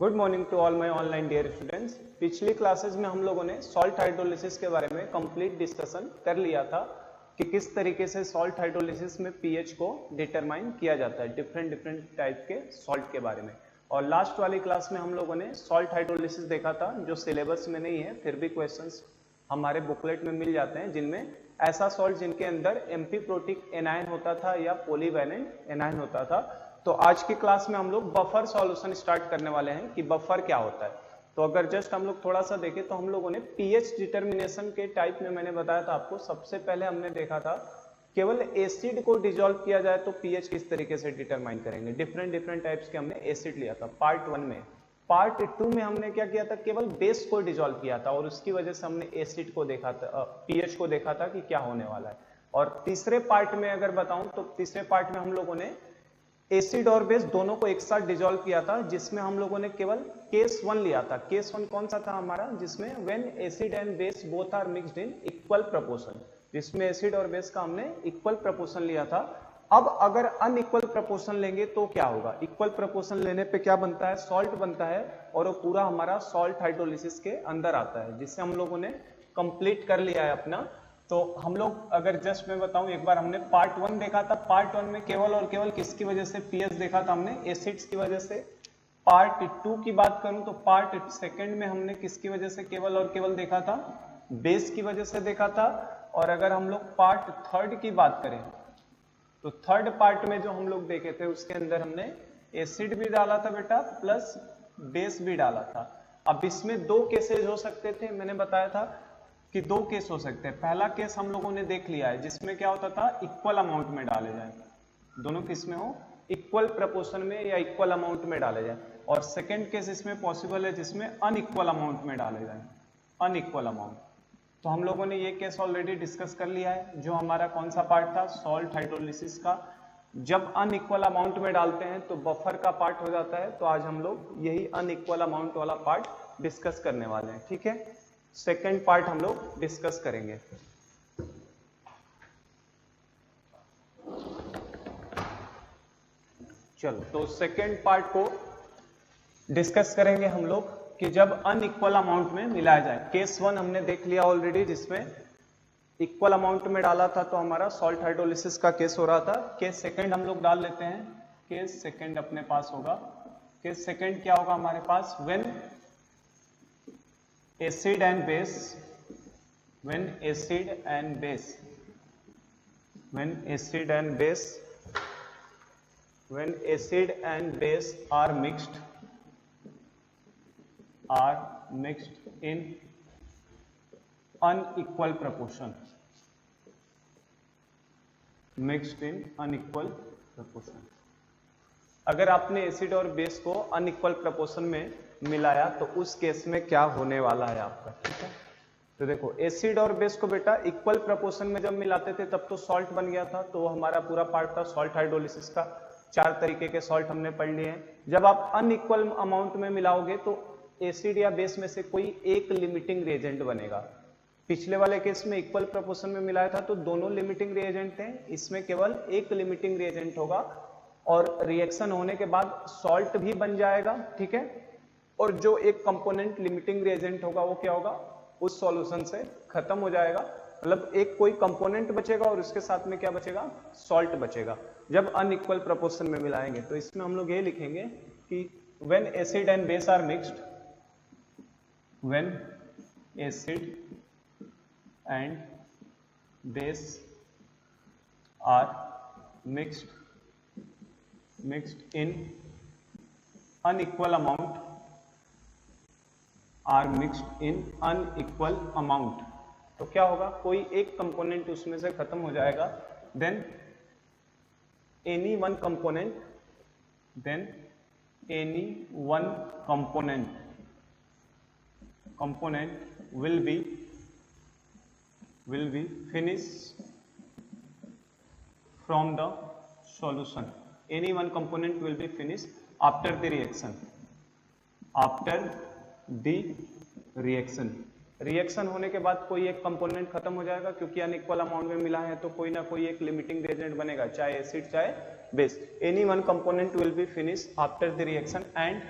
Good morning to all my online dear students. पिछली classes में हम लोगों ने सॉल्ट हाइड्रोलिसिस के बारे में कंप्लीट डिस्कशन कर लिया था कि किस तरीके से सॉल्ट हाइड्रोलिसिस में पीएच को डिटरमाइन किया जाता है, डिफरेंट टाइप के सॉल्ट के बारे में। और लास्ट वाली क्लास में हम लोगों ने सॉल्ट हाइड्रोलिसिस देखा था, जो सिलेबस में नहीं है फिर भी क्वेश्चंस हमारे बुकलेट में मिल जाते हैं, जिनमें ऐसा सॉल्ट जिनके अंदर एम्फीप्रोटिक एनायन होता था या पॉलीवैलेंट एनायन होता था। तो आज की क्लास में हम लोग बफर सॉल्यूशन स्टार्ट करने वाले हैं कि बफर क्या होता है। तो अगर जस्ट हम लोग थोड़ा सा देखें तो हम लोगों ने पीएच डिटर्मिनेशन के टाइप में मैंने बताया था आपको, सबसे पहले हमने देखा था केवल एसिड को डिसॉल्व किया जाए तो पीएच किस तरीके से डिटरमाइन करेंगे। डिफरेंट टाइप्स के हमने एसिड लिया था पार्ट 1 में। पार्ट 2 में हमने क्या किया था, केवल बेस को डिसॉल्व किया था और उसकी वजह से हमने एसिड को देखा था, पीएच को देखा था कि क्या होने वाला है। और तीसरे पार्ट में अगर बताऊं तो तीसरे पार्ट में हम लोगों ने एसिड और बेस दोनों को एक साथ डिसॉल्व किया था, जिसमें हम लोगों ने केवल केस 1 लिया था। केस 1 कौन सा था हमारा, जिसमें when acid and base both are mixed in equal proportion, जिसमें एसिड और बेस का हमने इक्वल प्रोपोर्शन लिया था। अब अगर अनइक्वल प्रोपोर्शन लेंगे तो क्या होगा, इक्वल प्रोपोर्शन लेने पे क्या बनता है, सॉल्ट बनता है और वो पूरा हमारा सॉल्ट हाइड्रोलिसिस के अंदर आता है, जिससे हम लोगों ने कंप्लीट कर लिया है अपना। तो हम लोग अगर जस्ट मैं बताऊं, एक बार हमने पार्ट 1 देखा था, पार्ट 1 में केवल और केवल किसकी वजह से पीएच देखा था हमने, एसिड्स की वजह से। पार्ट 2 की बात करूं तो पार्ट 2 में हमने किसकी वजह से केवल और केवल देखा था, बेस की वजह से देखा था। और अगर हम लोग पार्ट 3 की बात करें तो थर्ड पार्ट में जो हम लोग देखे थे उसके अंदर हमने एसिड भी डाला था बेटा, प्लस बेस भी डाला था। अब इसमें दो केसेस हो सकते थे, मैंने बताया था कि दो केस हो सकते हैं। पहला केस हम लोगों ने देख लिया है, जिसमें क्या होता था, इक्वल अमाउंट में डाले जाए, दोनों किस में हो, इक्वल प्रपोर्शन में या इक्वल अमाउंट में डाले जाए। और सेकंड केस इसमें पॉसिबल है जिसमें अनइक्वल अमाउंट में डाले जाए, अनइक्वल अमाउंट। तो हम लोगों ने ये केस ऑलरेडी डिस्कस कर लिया है, जो हमारा कौन सा पार्ट था, सॉल्ट हाइड्रोलिसिस का। जब अनइक्वल अमाउंट में डालते हैं तो बफर का पार्ट हो जाता है। तो आज हम लोग यही अनइक्वल अमाउंट वाला पार्ट डिस्कस करने वाले हैं, ठीक है। सेकेंड पार्ट हम लोग डिस्कस करेंगे। चलो, तो सेकेंड पार्ट को डिस्कस करेंगे हम लोग कि जब अनइक्वल अमाउंट में मिलाया जाए। केस 1 हमने देख लिया ऑलरेडी, जिसमें इक्वल अमाउंट में डाला था तो हमारा सॉल्ट हाइड्रोलिसिस का केस हो रहा था। केस सेकेंड हम लोग डाल लेते हैं। केस सेकेंड अपने पास होगा, केस सेकेंड क्या होगा हमारे पास, when acid and base, when acid and base, when acid and base, when acid and base are mixed in unequal proportion, mixed in unequal proportion। अगर आपने एसिड और बेस को unequal proportion में मिलाया तो उस केस में क्या होने वाला है आपका, ठीक है। तो देखो, एसिड और बेस को बेटा इक्वल प्रोपोर्शन में जब मिलाते थे तब तो सॉल्ट बन गया था। तो हमारा पूरा पार्ट था सॉल्ट हाइड्रोलिसिस का। 4 तरीके के सॉल्ट हमने पढ़ लिए हैं। जब आप अनइक्वल अमाउंट में मिलाओगे तो एसिड या बेस में से कोई एक लिमिटिंग रिएजेंट बनेगा। पिछले वाले केस में इक्वल प्रोपोर्शन में मिलाया था तो दोनों लिमिटिंग रिएजेंट थे, इसमें केवल एक लिमिटिंग रिएजेंट होगा और रिएक्शन होने के बाद सॉल्ट भी बन जाएगा, ठीक है। और जो एक कंपोनेंट लिमिटिंग रिएजेंट होगा वो क्या होगा, उस सॉल्यूशन से खत्म हो जाएगा। मतलब एक कोई कंपोनेंट बचेगा और उसके साथ में क्या बचेगा, सॉल्ट बचेगा, जब अनइक्वल प्रोपोर्शन में मिलाएंगे। तो इसमें हम लोग ये लिखेंगे कि when acid and base are mixed, when acid and base are mixed in unequal amount, are mixed in unequal amount, तो क्या होगा, कोई एक कंपोनेंट उसमें से खत्म हो जाएगा। then any one component will be finished from the solution, any one component will be finished after the reaction। Reaction होने के बाद कोई एक कंपोनेंट खत्म हो जाएगा, क्योंकि अनइक्वल अमाउंट में मिला है तो कोई ना कोई एक लिमिटिंग रिएजेंट बनेगा, चाहे एसिड चाहे base. Any one component will be finish after the reaction and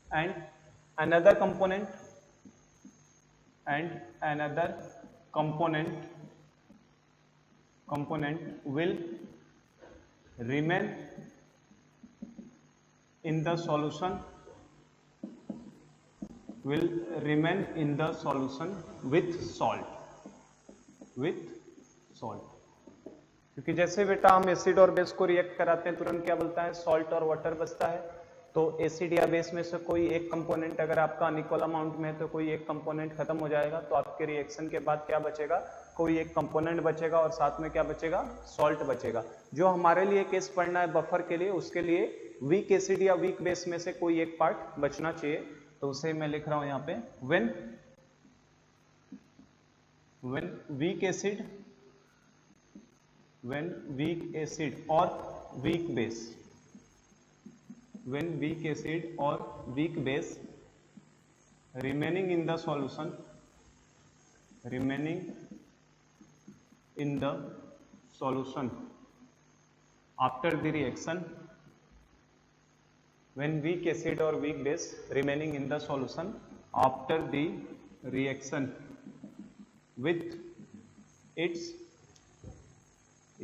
and another component will remain in the solution with salt क्योंकि जैसे बेटा हम एसिड और बेस को रिएक्ट कराते हैं तुरंत क्या बोलता है, सॉल्ट और वाटर बचता है। तो एसिड या बेस में से कोई एक कंपोनेंट अगर आपका अनइक्वल अमाउंट में है तो कोई एक कंपोनेंट खत्म हो जाएगा, तो आपके रिएक्शन के बाद क्या बचेगा, कोई एक कंपोनेंट बचेगा और साथ में क्या बचेगा, सॉल्ट बचेगा। जो हमारे लिए केस पढ़ना है बफर के लिए, उसके लिए वीक एसिड या वीक बेस में से कोई एक पार्ट बचना चाहिए। तो उसे मैं लिख रहा हूं यहां पे, व्हेन वीक एसिड और weak base remaining in the solution after the reaction, when weak acid or weak base remaining in the solution after the reaction with its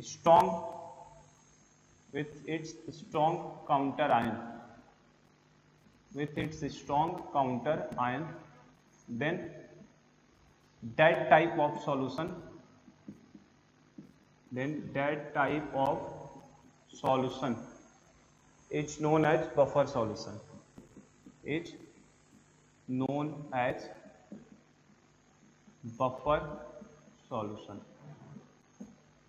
strong counter ion, then that type of solution is known as buffer solution,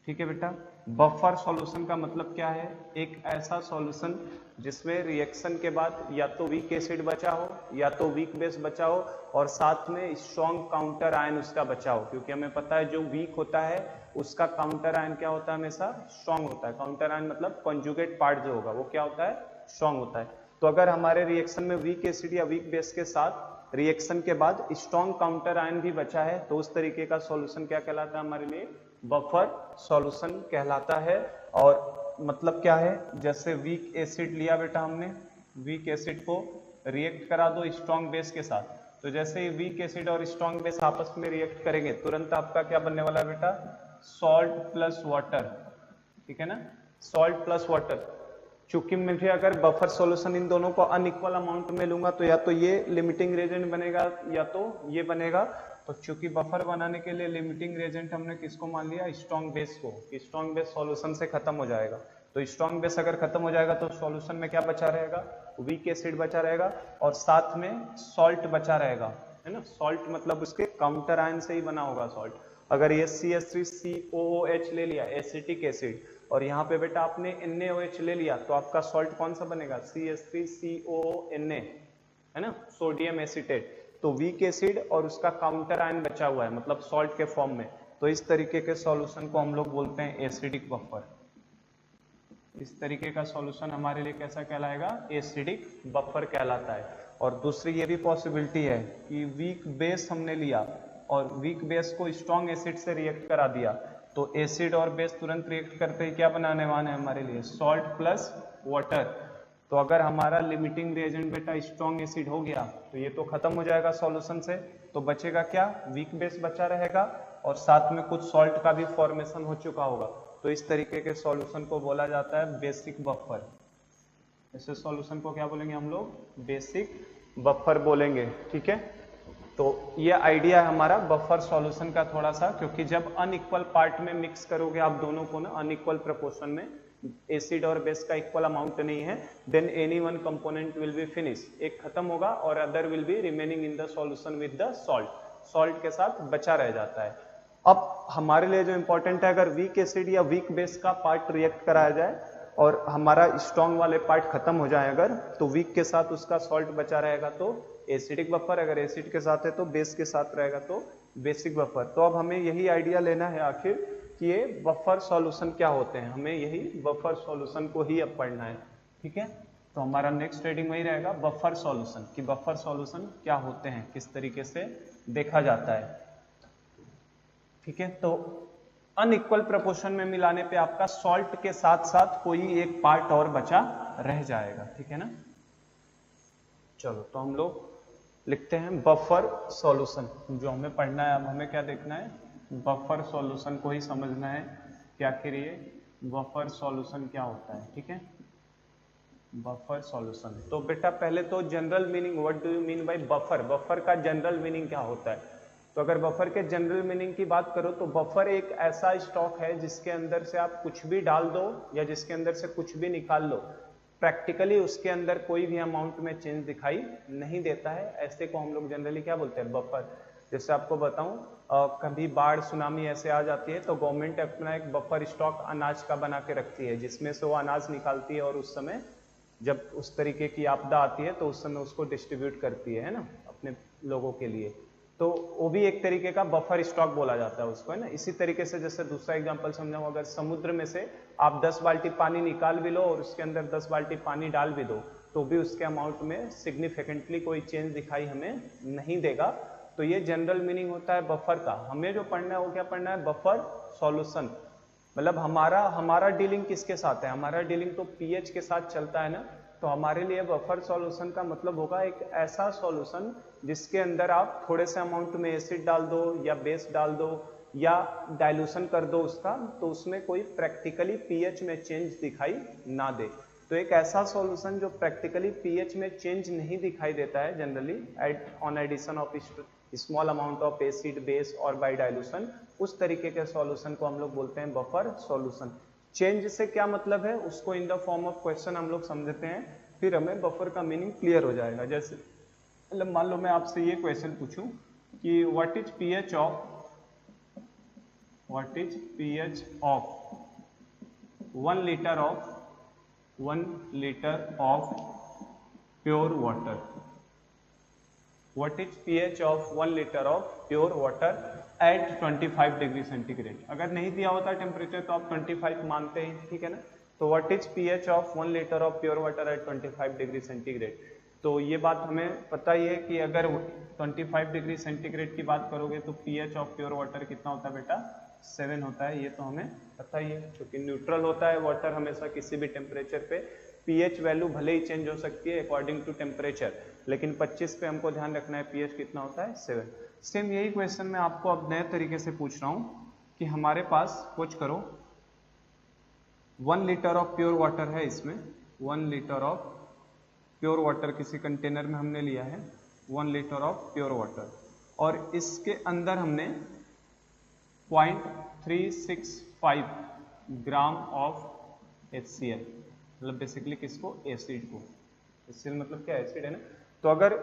ठीक है बेटा। Buffer solution का मतलब क्या है, एक ऐसा solution जिसमें रिएक्शन के बाद या तो वीक एसिड बचा हो या तो वीक बेस बचा हो और साथ में स्ट्रॉन्ग काउंटर आयन उसका बचा हो, क्योंकि हमें पता है जो वीक होता है उसका काउंटर आयन क्या होता है, हमेशा स्ट्रॉन्ग होता है। काउंटर आयन मतलब कंजुगेट पार्ट जो होगा वो क्या होता है, स्ट्रॉन्ग होता है। तो अगर हमारे रिएक्शन में वीक एसिड या वीक बेस के साथ रिएक्शन के बाद स्ट्रॉन्ग काउंटर आयन भी बचा है तो उस तरीके का सॉल्यूशन क्या कहलाता है, हमारे लिए बफर सॉल्यूशन कहलाता है। और मतलब क्या है, जैसे वीक एसिड लिया बेटा हमने, वीक एसिड को रिएक्ट करा दो स्ट्रॉन्ग बेस के साथ, तो जैसे ही वीक एसिड और स्ट्रॉन्ग बेस आपस में रिएक्ट करेंगे तुरंत आपका क्या बनने वाला है बेटा, सॉल्ट प्लस वाटर, ठीक है ना, सॉल्ट प्लस वाटर। चूंकि मुझे अगर बफर सॉल्यूशन इन दोनों को अनइक्वल अमाउंट में लूंगा तो या तो ये लिमिटिंग रेजेंट बनेगा या तो ये बनेगा। तो चूंकि बफर बनाने के लिए लिमिटिंग रेजेंट हमने किसको मान लिया, स्ट्रॉन्ग बेस को, स्ट्रॉन्ग बेस सॉल्यूशन से खत्म हो जाएगा। तो स्ट्रॉन्ग बेस अगर खत्म हो जाएगा तो सॉल्यूशन में क्या बचा रहेगा, वीक एसिड बचा रहेगा और साथ में सॉल्ट बचा रहेगा, है ना। सॉल्ट मतलब उसके काउंटर आयन से ही बना होगा सॉल्ट। अगर ये CH3COOH ले लिया एसिटिक एसिड और यहाँ पे बेटा आपने NaOH ले लिया तो आपका सॉल्ट कौन सा बनेगा, CH3COONA, है ना, सोडियम एसिटेट। तो वीक एसिड और उसका काउंटर आयन बचा हुआ है मतलब सॉल्ट के फॉर्म में, तो इस तरीके के सॉल्यूशन को हम लोग बोलते हैं एसिडिक बफर। इस तरीके का सॉल्यूशन हमारे लिए कैसा कहलाएगा, एसिडिक बफर कहलाता है। और दूसरी ये भी पॉसिबिलिटी है कि वीक बेस हमने लिया और वीक बेस को स्ट्रॉन्ग एसिड से रिएक्ट करा दिया तो एसिड और बेस तुरंत रिएक्ट करते ही क्या बनाने वाले हैं हमारे लिए, सॉल्ट प्लस वाटर। तो अगर हमारा लिमिटिंग रिएजेंट बेटा स्ट्रॉन्ग एसिड हो गया तो ये तो खत्म हो जाएगा सॉल्यूशन से, तो बचेगा क्या, वीक बेस बचा रहेगा और साथ में कुछ सॉल्ट का भी फॉर्मेशन हो चुका होगा। तो इस तरीके के सॉल्यूशन को बोला जाता है बेसिक बफर। ऐसे सॉल्यूशन को क्या बोलेंगे हम लोग, बेसिक बफर बोलेंगे, ठीक है। तो ये आइडिया है हमारा बफर सॉल्यूशन का थोड़ा सा, क्योंकि जब अनइक्वल पार्ट में मिक्स करोगे आप दोनों को ना, अनइक्वल प्रोपोर्शन में, एसिड और बेस का इक्वल अमाउंट नहीं है, then any one component will be finish, एक खत्म होगा और other will be remaining in the solution with the salt, salt के साथ बचा रह जाता है। अब हमारे लिए जो इंपॉर्टेंट है, अगर वीक एसिड या वीक बेस का पार्ट रिएक्ट कराया जाए और हमारा स्ट्रॉन्ग वाले पार्ट खत्म हो जाए अगर, तो वीक के साथ उसका सॉल्ट बचा रहेगा तो एसिडिक बफर, अगर एसिड के साथ है तो बेस के साथ रहेगा तो बेसिक बफर। तो अब हमें यही आइडिया लेना है आखिर कि ये बफर सॉल्यूशन क्या होते हैं, हमें यही बफर सॉल्यूशन को ही अब पढ़ना है, ठीक है। तो हमारा नेक्स्ट रीडिंग वही रहेगा बफर सॉल्यूशन, कि बफर सॉल्यूशन क्या होते हैं, किस तरीके से देखा जाता है, ठीक है। तो अनइक्वल प्रोपोर्शन में मिलाने पे आपका सॉल्ट के साथ साथ कोई एक पार्ट और बचा रह जाएगा, ठीक है ना। चलो तो हम लोग लिखते हैं बफर सॉल्यूशन। जो हमें पढ़ना है, अब हमें क्या देखना है, बफर सॉल्यूशन को ही समझना है कि आखिर ये बफर सॉल्यूशन क्या होता है। ठीक है, बफर सॉल्यूशन। तो बेटा पहले तो general meaning, what do you mean by buffer, buffer का जनरल मीनिंग क्या होता है। तो अगर बफर के जनरल मीनिंग की बात करो तो बफर एक ऐसा स्टॉक है जिसके अंदर से आप कुछ भी डाल दो या जिसके अंदर से कुछ भी निकाल लो, प्रैक्टिकली उसके अंदर कोई भी अमाउंट में चेंज दिखाई नहीं देता है। ऐसे को हम लोग जनरली क्या बोलते हैं, बफर। जैसे आपको बताऊं, कभी बाढ़ सुनामी ऐसे आ जाती है तो गवर्नमेंट अपना एक बफर स्टॉक अनाज का बना के रखती है, जिसमें से वो अनाज निकालती है और उस समय जब उस तरीके की आपदा आती है तो उस समय उसको डिस्ट्रीब्यूट करती है ना अपने लोगों के लिए। तो वो भी एक तरीके का बफर स्टॉक बोला जाता है उसको, है ना। इसी तरीके से जैसे दूसरा एग्जांपल समझाऊं, अगर समुद्र में से आप 10 बाल्टी पानी निकाल भी लो और उसके अंदर 10 बाल्टी पानी डाल भी दो तो भी उसके अमाउंट में सिग्निफिकेंटली कोई चेंज दिखाई हमें नहीं देगा। तो ये जनरल मीनिंग होता है बफर का। हमें जो पढ़ना है वो क्या पढ़ना है, बफर सॉल्यूशन। मतलब हमारा डीलिंग किसके साथ है, हमारा डीलिंग तो पीएच के साथ चलता है ना। तो हमारे लिए बफर सॉल्यूशन का मतलब होगा एक ऐसा सॉल्यूशन जिसके अंदर आप थोड़े से अमाउंट में एसिड डाल दो या बेस डाल दो या डाइल्यूशन कर दो उसका, तो उसमें कोई प्रैक्टिकली पीएच में चेंज दिखाई ना दे। तो एक ऐसा सॉल्यूशन जो प्रैक्टिकली पीएच में चेंज नहीं दिखाई देता है generally on addition of small amount of acid base और बाय डाइल्यूशन, उस तरीके के सॉल्यूशन को हम लोग बोलते हैं बफर सॉल्यूशन। चेंज से क्या मतलब है उसको in the form of question हम लोग समझते हैं, फिर हमें बफर का मीनिंग क्लियर हो जाएगा। जैसे मतलब मान लो मैं आपसे ये क्वेश्चन पूछूं कि what is pH of 1 litre of pure water. What is pH of 1 liter of pure water at 25 degree centigrade. अगर नहीं दिया होता टेम्परेचर तो आप 25 मानते हैं, ठीक है ना। तो what is pH of 1 liter of pure water at 25 degree centigrade. तो ये बात हमें पता ही है कि अगर 25 डिग्री सेंटीग्रेड की बात करोगे तो pH ऑफ प्योर वाटर कितना होता है बेटा, 7 होता है। ये तो हमें पता ही है, क्योंकि न्यूट्रल होता है वाटर हमेशा किसी भी टेम्परेचर पे। पीएच वैल्यू भले ही चेंज हो सकती है अकॉर्डिंग टू टेम्परेचर, लेकिन 25 पे हमको ध्यान रखना है पीएच कितना होता है, 7। सेम यही क्वेश्चन मैं आपको अब नए तरीके से पूछ रहा हूं कि हमारे पास कुछ करो 1 लीटर ऑफ प्योर वाटर है, इसमें 1 लीटर ऑफ प्योर वाटर किसी कंटेनर में हमने लिया है, 1 लीटर ऑफ प्योर वाटर, और इसके अंदर हमने 0.365 ग्राम ऑफ HCl, मतलब बेसिकली किसको, एसिड को। HCl मतलब क्या, एसिड है ना। तो अगर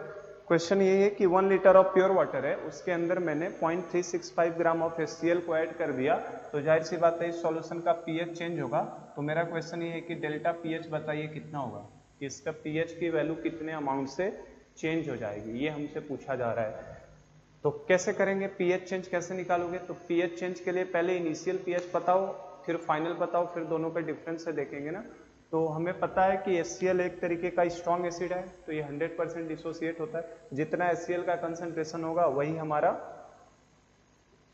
क्वेश्चन ये है कि 1 लीटर ऑफ प्योर वाटर है, उसके अंदर मैंने 0.365 ग्राम ऑफ HCl को ऐड कर दिया, तो जाहिर सी बात है इस सॉल्यूशन का पीएच चेंज होगा। तो मेरा क्वेश्चन ये है कि डेल्टा पीएच बताइए कितना होगा, कि इसका पीएच की वैल्यू कितने अमाउंट से चेंज हो जाएगी, ये हमसे पूछा जा रहा है। तो कैसे करेंगे, पीएच चेंज कैसे निकालोगे। तो पीएच चेंज के लिए पहले इनिशियल पीएच पता हो, फिर फाइनल पता हो, फिर दोनों का डिफरेंस से देखेंगे ना। तो हमें पता है कि HCl एक तरीके का स्ट्रॉन्ग एसिड है, तो ये 100% डिसोसिएट होता है। जितना HCl का कंसंट्रेशन होगा वही हमारा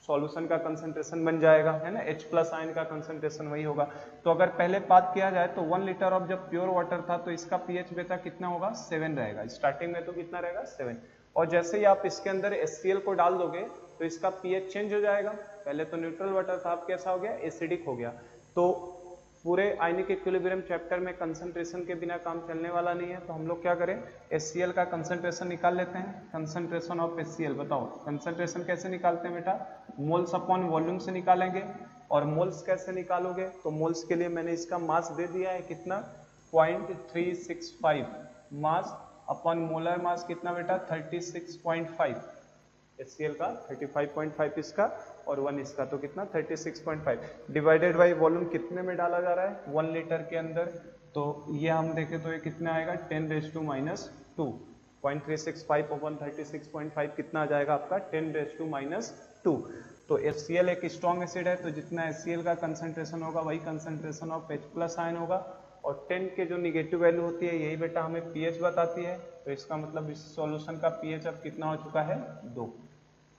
सॉल्यूशन का कंसंट्रेशन बन जाएगा, है ना। H+ आयन का कंसंट्रेशन वही होगा। तो अगर पहले बात किया जाए तो 1 लीटर ऑफ जब प्योर वाटर था तो इसका पीएच बेटा कितना होगा, 7 रहेगा। स्टार्टिंग में तो कितना रहेगा, 7। और जैसे ही आप इसके अंदर HCl को डाल दोगे तो इसका पीएच चेंज हो जाएगा। पहले तो न्यूट्रल वाटर था, अब कैसा हो गया, एसिडिक हो गया। तो पूरे आयनिक इक्विलिब्रियम चैप्टर में कंसंट्रेशन के बिना काम चलने वाला नहीं है। तो हम लोग क्या करें, HCl का कंसंट्रेशन निकाल लेते हैं। कंसंट्रेशन ऑफ HCl बताओ, कंसंट्रेशन कैसे निकालते हैं बेटा, मोल्स अपॉन वॉल्यूम से निकालेंगे। और मोल्स कैसे निकालोगे, तो मोल्स के लिए मैंने इसका मास दे दिया है कितना, 0.365 मास अपॉन मोलर मास कितना बेटा, 36.5। HCl का 35.5 इसका और 1 इसका, तो कितना 36.5 डिवाइडेड बाई वॉल्यूम कितने में डाला जा रहा है, 1 लीटर के अंदर। तो ये हम देखें तो ये कितना आएगा, 10⁻²। 0.365 अपॉन 36.5 कितना आ जाएगा आपका, 10⁻²। तो HCl एक स्ट्रॉन्ग एसिड है, तो जितना HCl का कंसंट्रेशन होगा वही कंसंट्रेशन ऑफ H+ आयन होगा। और 10 के जो निगेटिव वैल्यू होती है यही बेटा हमें पीएच बताती है। तो इसका मतलब इस सॉल्यूशन का पीएच अब कितना हो चुका है, 2।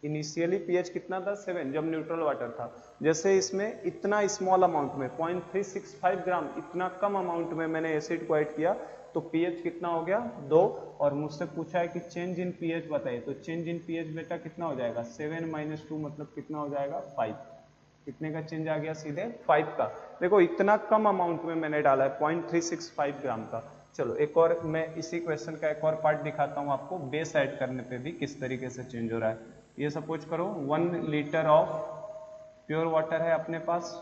इनिशियली पीएच कितना था 7 जब न्यूट्रल वाटर था। जैसे इसमें इतना स्मॉल अमाउंट में 0.365 ग्राम इतना कम अमाउंट में मैंने एसिड को ऐड किया तो पीएच कितना हो गया 2। और मुझसे पूछा है कि चेंज इन पीएच बताइए, तो चेंज इन पीएच बेटा कितना हो जाएगा 7 - 2 मतलब कितना हो जाएगा 5। कितने का चेंज आ गया सीधे 5 का। देखो इतना कम अमाउंट में मैंने डाला है 0.365 ग्राम का। चलो एक और मैं इसी क्वेश्चन का एक और पार्ट दिखाता हूँ आपको, बेस ऐड करने पे भी किस तरीके से चेंज हो रहा है। ये सपोज करो 1 लीटर ऑफ प्योर वाटर है अपने पास,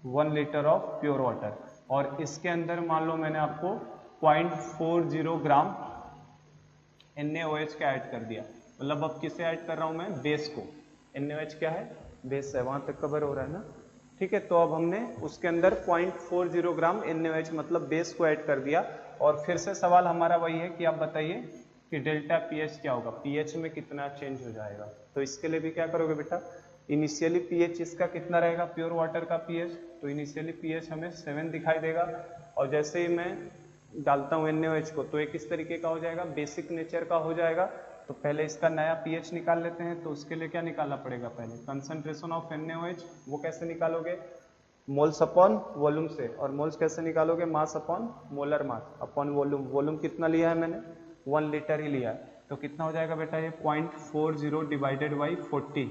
1 लीटर ऑफ प्योर वाटर, और इसके अंदर मान लो मैंने आपको 0.40 ग्राम NaOH का ऐड कर दिया। मतलब अब किसे ऐड कर रहा हूं मैं, बेस को। NaOH क्या है, बेस है, वहां तक कवर हो रहा है ना, ठीक है। तो अब हमने उसके अंदर 0.40 ग्राम NaOH मतलब बेस को ऐड कर दिया। और फिर से सवाल हमारा वही है कि आप बताइए कि डेल्टा पीएच क्या होगा, पीएच में कितना चेंज हो जाएगा। तो इसके लिए भी क्या करोगे बेटा, इनिशियली पीएच इसका कितना रहेगा प्योर वाटर का पीएच, तो इनिशियली पीएच हमें 7 दिखाई देगा। और जैसे ही मैं डालता हूँ NaOH को तो एक इस तरीके का हो जाएगा, बेसिक नेचर का हो जाएगा। तो पहले इसका नया पीएच निकाल लेते हैं। तो उसके लिए क्या निकालना पड़ेगा, पहले कंसंट्रेशन ऑफ NaOH, वो कैसे निकालोगे, मोल्स अपॉन वॉल्यूम से। और मोल्स कैसे निकालोगे, mass upon molar mass upon volume. Volume कितना लिया है मैंने, 1 लीटर ही लिया है। तो कितना हो जाएगा बेटा ये 0.40 डिवाइडेड बाई 40,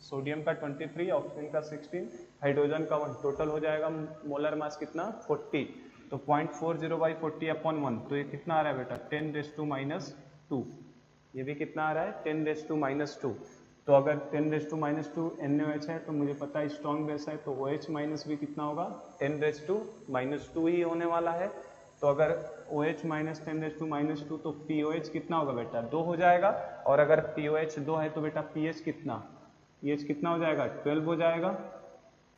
सोडियम का 23, ऑक्सीजन का 16, हाइड्रोजन का 1, टोटल हो जाएगा मोलर मास कितना 40। तो 0.40 बाई 40 अपॉन 1, तो ये कितना आ रहा है बेटा 10⁻²। ये भी कितना आ रहा है 10⁻²। तो अगर 10⁻² NaOH है तो मुझे पता है स्ट्रॉन्ग बेस है, तो OH माइनस भी कितना होगा 10⁻² ही होने वाला है। तो अगर OH माइनस 10⁻² तो POH कितना होगा बेटा 2 हो जाएगा। और अगर POH 2 है तो बेटा pH कितना हो जाएगा 12 हो जाएगा,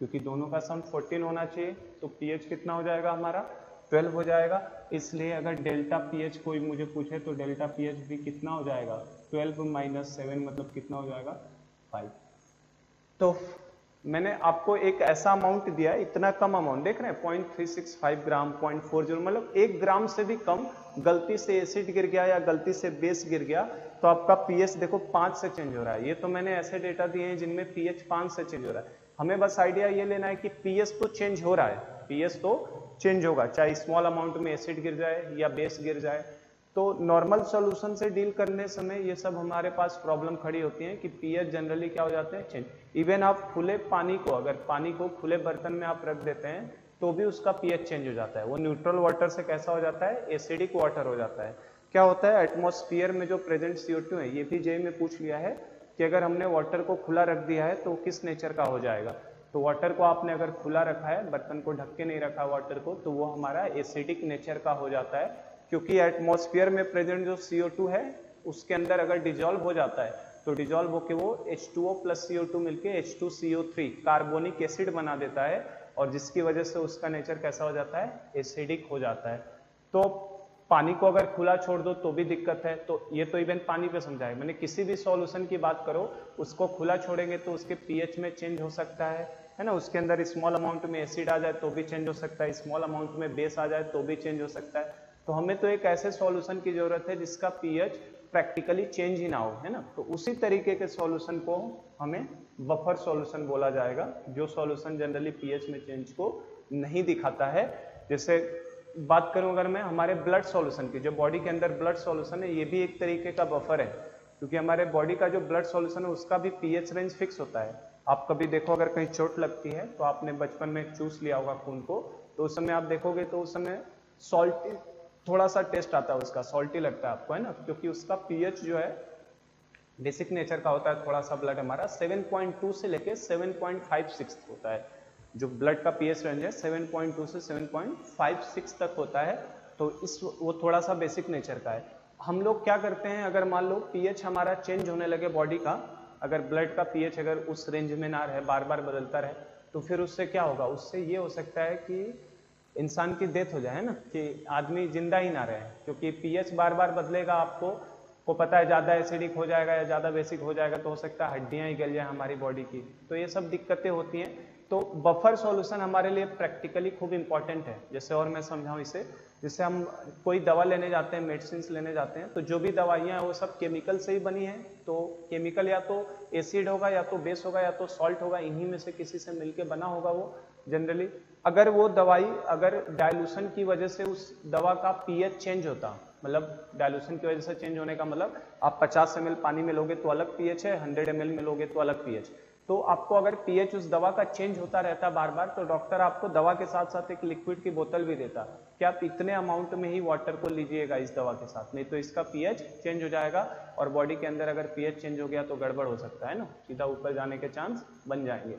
क्योंकि दोनों का सम 14 होना चाहिए। तो pH कितना हो जाएगा हमारा 12 हो जाएगा। इसलिए अगर डेल्टा pH कोई मुझे पूछे तो डेल्टा pH भी कितना हो जाएगा 12 - 7 मतलब कितना हो जाएगा 5। तो मैंने आपको एक ऐसा अमाउंट दिया है, इतना कम अमाउंट देख रहे हैं 0.365 ग्राम 0.40 मतलब 1 ग्राम से भी कम, गलती से एसिड गिर गया या गलती से बेस गिर गया तो आपका पीएच देखो 5 से चेंज हो रहा है। ये तो मैंने ऐसे डेटा दिए हैं जिनमें पीएच 5 से चेंज हो रहा है। हमें बस आइडिया ये लेना है कि पीएच तो चेंज हो रहा है, पीएच तो चेंज होगा, चाहे स्मॉल अमाउंट में एसिड गिर जाए या बेस गिर जाए। तो नॉर्मल सॉल्यूशन से डील करने समय ये सब हमारे पास प्रॉब्लम खड़ी होती है कि पीएच जनरली क्या हो जाते हैं चेंज। इवन आप खुले पानी को, अगर पानी को खुले बर्तन में आप रख देते हैं तो भी उसका पीएच चेंज हो जाता है। वो न्यूट्रल वाटर से कैसा हो जाता है, एसिडिक वाटर हो जाता है। क्या होता है, एटमॉस्फेयर में जो प्रेजेंट CO2 है, ये भी जेईई में पूछ लिया है कि अगर हमने वाटर को खुला रख दिया है तो किस नेचर का हो जाएगा। तो वाटर को आपने अगर खुला रखा है, बर्तन को ढक के नहीं रखा वाटर को, तो वो हमारा एसिडिक नेचर का हो जाता है। क्योंकि एटमॉस्फेयर में प्रेजेंट जो CO2 है उसके अंदर अगर डिजॉल्व हो जाता है तो डिजॉल्व होकर वो H2O + CO2 मिलके H2CO3 कार्बोनिक एसिड बना देता है, और जिसकी वजह से उसका नेचर कैसा हो जाता है, एसिडिक हो जाता है। तो पानी को अगर खुला छोड़ दो तो भी दिक्कत है। तो ये तो इवन पानी पे समझा है मैंने, किसी भी सॉल्यूशन की बात करो उसको खुला छोड़ेंगे तो उसके पीएच में चेंज हो सकता है ना। उसके अंदर स्मॉल अमाउंट में एसिड आ जाए तो भी चेंज हो सकता है, स्मॉल अमाउंट में बेस आ जाए तो भी चेंज हो सकता है। तो हमें तो एक ऐसे सॉल्यूशन की जरूरत है जिसका पीएच प्रैक्टिकली चेंज ही ना हो, है ना। तो उसी तरीके के सॉल्यूशन को हमें बफर सॉल्यूशन बोला जाएगा, जो सॉल्यूशन जनरली पीएच में चेंज को नहीं दिखाता है। जैसे बात करूं अगर मैं हमारे ब्लड सॉल्यूशन की, जो बॉडी के अंदर ब्लड सॉल्यूशन है, ये भी एक तरीके का बफर है, क्योंकि हमारे बॉडी का जो ब्लड सॉल्यूशन है उसका भी पीएच रेंज फिक्स होता है। आप कभी देखो अगर कहीं चोट लगती है तो आपने बचपन में चूस लिया होगा खून को, तो उस समय आप देखोगे तो उस समय सॉल्टी थोड़ा सा टेस्ट आता है उसका, सॉल्टी लगता है आपको, है ना, क्योंकि उसका पीएच जो है बेसिक नेचर का होता है। थोड़ा सा ब्लड हमारा 7.2 से लेके 7.56 होता है, जो ब्लड का पीएच रेंज है 7.2 से 7.56 तक होता है। तो वो थोड़ा सा बेसिक नेचर का है। हम लोग क्या करते हैं, अगर मान लो पीएच हमारा चेंज होने लगे बॉडी का, अगर ब्लड का पीएच अगर उस रेंज में ना रहे, बार बार बदलता रहे, तो फिर उससे क्या होगा, उससे ये हो सकता है कि इंसान की डेथ हो जाए, है ना, कि आदमी जिंदा ही ना रहे, क्योंकि पीएच बार बार बदलेगा। आपको पता है ज्यादा एसिडिक हो जाएगा या ज्यादा बेसिक हो जाएगा तो हो सकता है हड्डियां ही गल जाए हमारी बॉडी की। तो ये सब दिक्कतें होती हैं। तो बफर सॉल्यूशन हमारे लिए प्रैक्टिकली खूब इंपॉर्टेंट है। जैसे और मैं समझाऊं इसे, जैसे हम कोई दवा लेने जाते हैं, मेडिसिन लेने जाते हैं, तो जो भी दवाइयां हैं वो सब केमिकल से ही बनी है। तो केमिकल या तो एसिड होगा, या तो बेस होगा, या तो सॉल्ट होगा, इन्हीं में से किसी से मिलके बना होगा वो जनरली। अगर वो दवाई अगर डाइल्यूशन की वजह से उस दवा का पीएच चेंज होता, मतलब डाइल्यूशन की वजह से चेंज होने का मतलब आप 50 ml पानी में लोगे तो अलग पीएच है, 100 ml में लोगे तो अलग पीएच। तो आपको अगर पीएच उस दवा का चेंज होता रहता बार बार, तो डॉक्टर आपको दवा के साथ साथ एक लिक्विड की बोतल भी देता कि आप इतने अमाउंट में ही वाटर को लीजिएगा इस दवा के साथ, नहीं तो इसका पीएच चेंज हो जाएगा और बॉडी के अंदर अगर पीएच चेंज हो गया तो गड़बड़ हो सकता है ना, सीधा ऊपर जाने के चांस बन जाएंगे।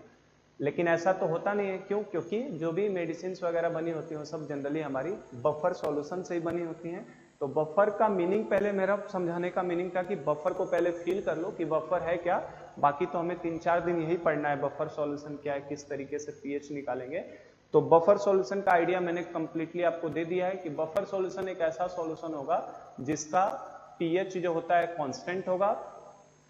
लेकिन ऐसा तो होता नहीं है। क्यों? क्योंकि जो भी मेडिसिन वगैरह बनी होती है वो सब जनरली हमारी बफर सॉल्यूशन से ही बनी होती हैं। तो बफर का मीनिंग, पहले मेरा समझाने का मीनिंग था कि बफर को पहले फील कर लो कि बफर है क्या। बाकी तो हमें 3-4 दिन यही पढ़ना है, बफर सॉल्यूशन क्या है, किस तरीके से पीएच निकालेंगे। तो बफर सॉल्यूशन का आइडिया मैंने कंप्लीटली आपको दे दिया है कि बफर सॉल्यूशन एक ऐसा सॉल्यूशन होगा जिसका पीएच जो होता है कांस्टेंट होगा,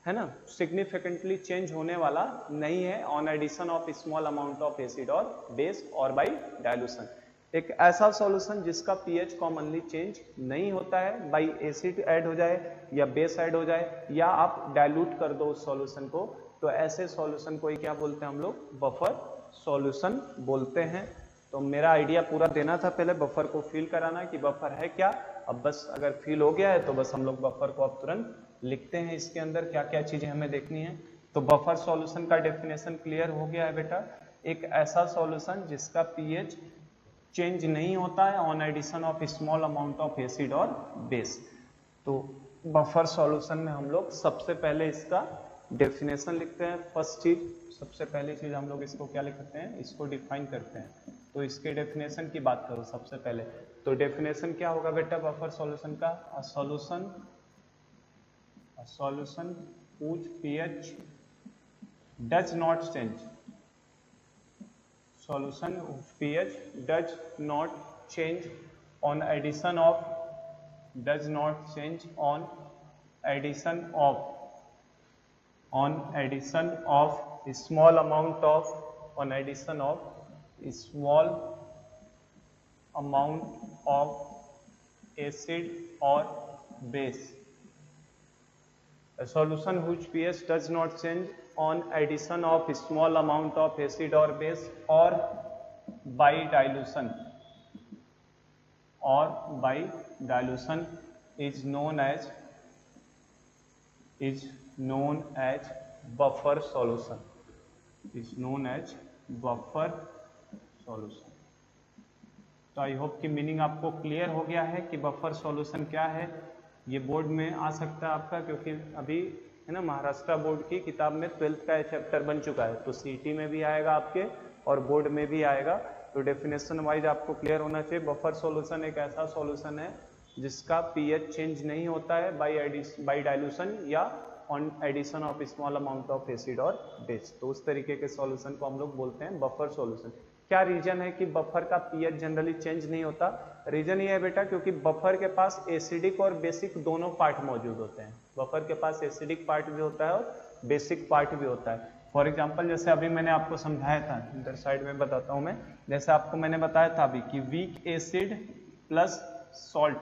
है ना, सिग्निफिकेंटली चेंज होने वाला नहीं है on addition of small amount of acid और बेस और बाय डाइल्यूशन। एक ऐसा सॉल्यूशन जिसका पीएच कॉमनली चेंज नहीं होता है, बाई एसिड ऐड हो जाए या बेस ऐड हो जाए या आप डाइल्यूट कर दो उस सॉल्यूशन को, तो ऐसे सॉल्यूशन को ही क्या बोलते हैं हम लोग? बफर सॉल्यूशन बोलते हैं। तो मेरा आइडिया पूरा देना था, पहले बफर को फील कराना कि बफर है क्या। अब बस अगर फील हो गया है तो बस हम लोग बफर को अब तुरंत लिखते हैं, इसके अंदर क्या क्या चीजें हमें देखनी है। तो बफर सॉल्यूशन का डेफिनेशन क्लियर हो गया है बेटा, एक ऐसा सॉल्यूशन जिसका पीएच चेंज नहीं होता है on addition of small amount of acid और बेस। तो बफर सॉल्यूशन में हम लोग सबसे पहले इसका डेफिनेशन लिखते हैं। फर्स्ट चीज, सबसे पहली चीज हम लोग इसको क्या लिखते हैं? इसको डिफाइन करते हैं। तो इसके डेफिनेशन की बात करो सबसे पहले, तो डेफिनेशन क्या होगा बेटा बफर सॉल्यूशन का? A solution whose pH does not change, solution whose pH does not change on addition of, does not change on addition of small amount of, on addition of small amount of acid or base. A solution whose pH does not change on addition of small amount of acid or base or by dilution is known as buffer solution, is known as buffer solution। तो I hope कि meaning आपको clear हो गया है कि buffer solution क्या है। ये बोर्ड में आ सकता है आपका, क्योंकि अभी है ना महाराष्ट्र बोर्ड की किताब में 12th का चैप्टर बन चुका है, तो सीटी में भी आएगा आपके और बोर्ड में भी आएगा। तो डेफिनेशन वाइज आपको क्लियर होना चाहिए। बफर सॉल्यूशन एक ऐसा सॉल्यूशन है जिसका पीएच चेंज नहीं होता है बाय डाइल्यूशन या on addition of small amount of acid और बेस। तो उस तरीके के सॉल्यूशन को हम लोग बोलते हैं बफर सॉल्यूशन। क्या रीजन है कि बफर का पीएच जनरली चेंज नहीं होता? रीजन ये है बेटा, क्योंकि बफर के पास एसिडिक और बेसिक दोनों पार्ट मौजूद होते हैं। बफर के पास एसिडिक पार्ट भी होता है और बेसिक पार्ट भी होता है। फॉर एग्जांपल, जैसे अभी मैंने आपको समझाया था, इधर साइड में बताता हूं मैं, जैसे आपको मैंने बताया था अभी कि वीक एसिड प्लस सॉल्ट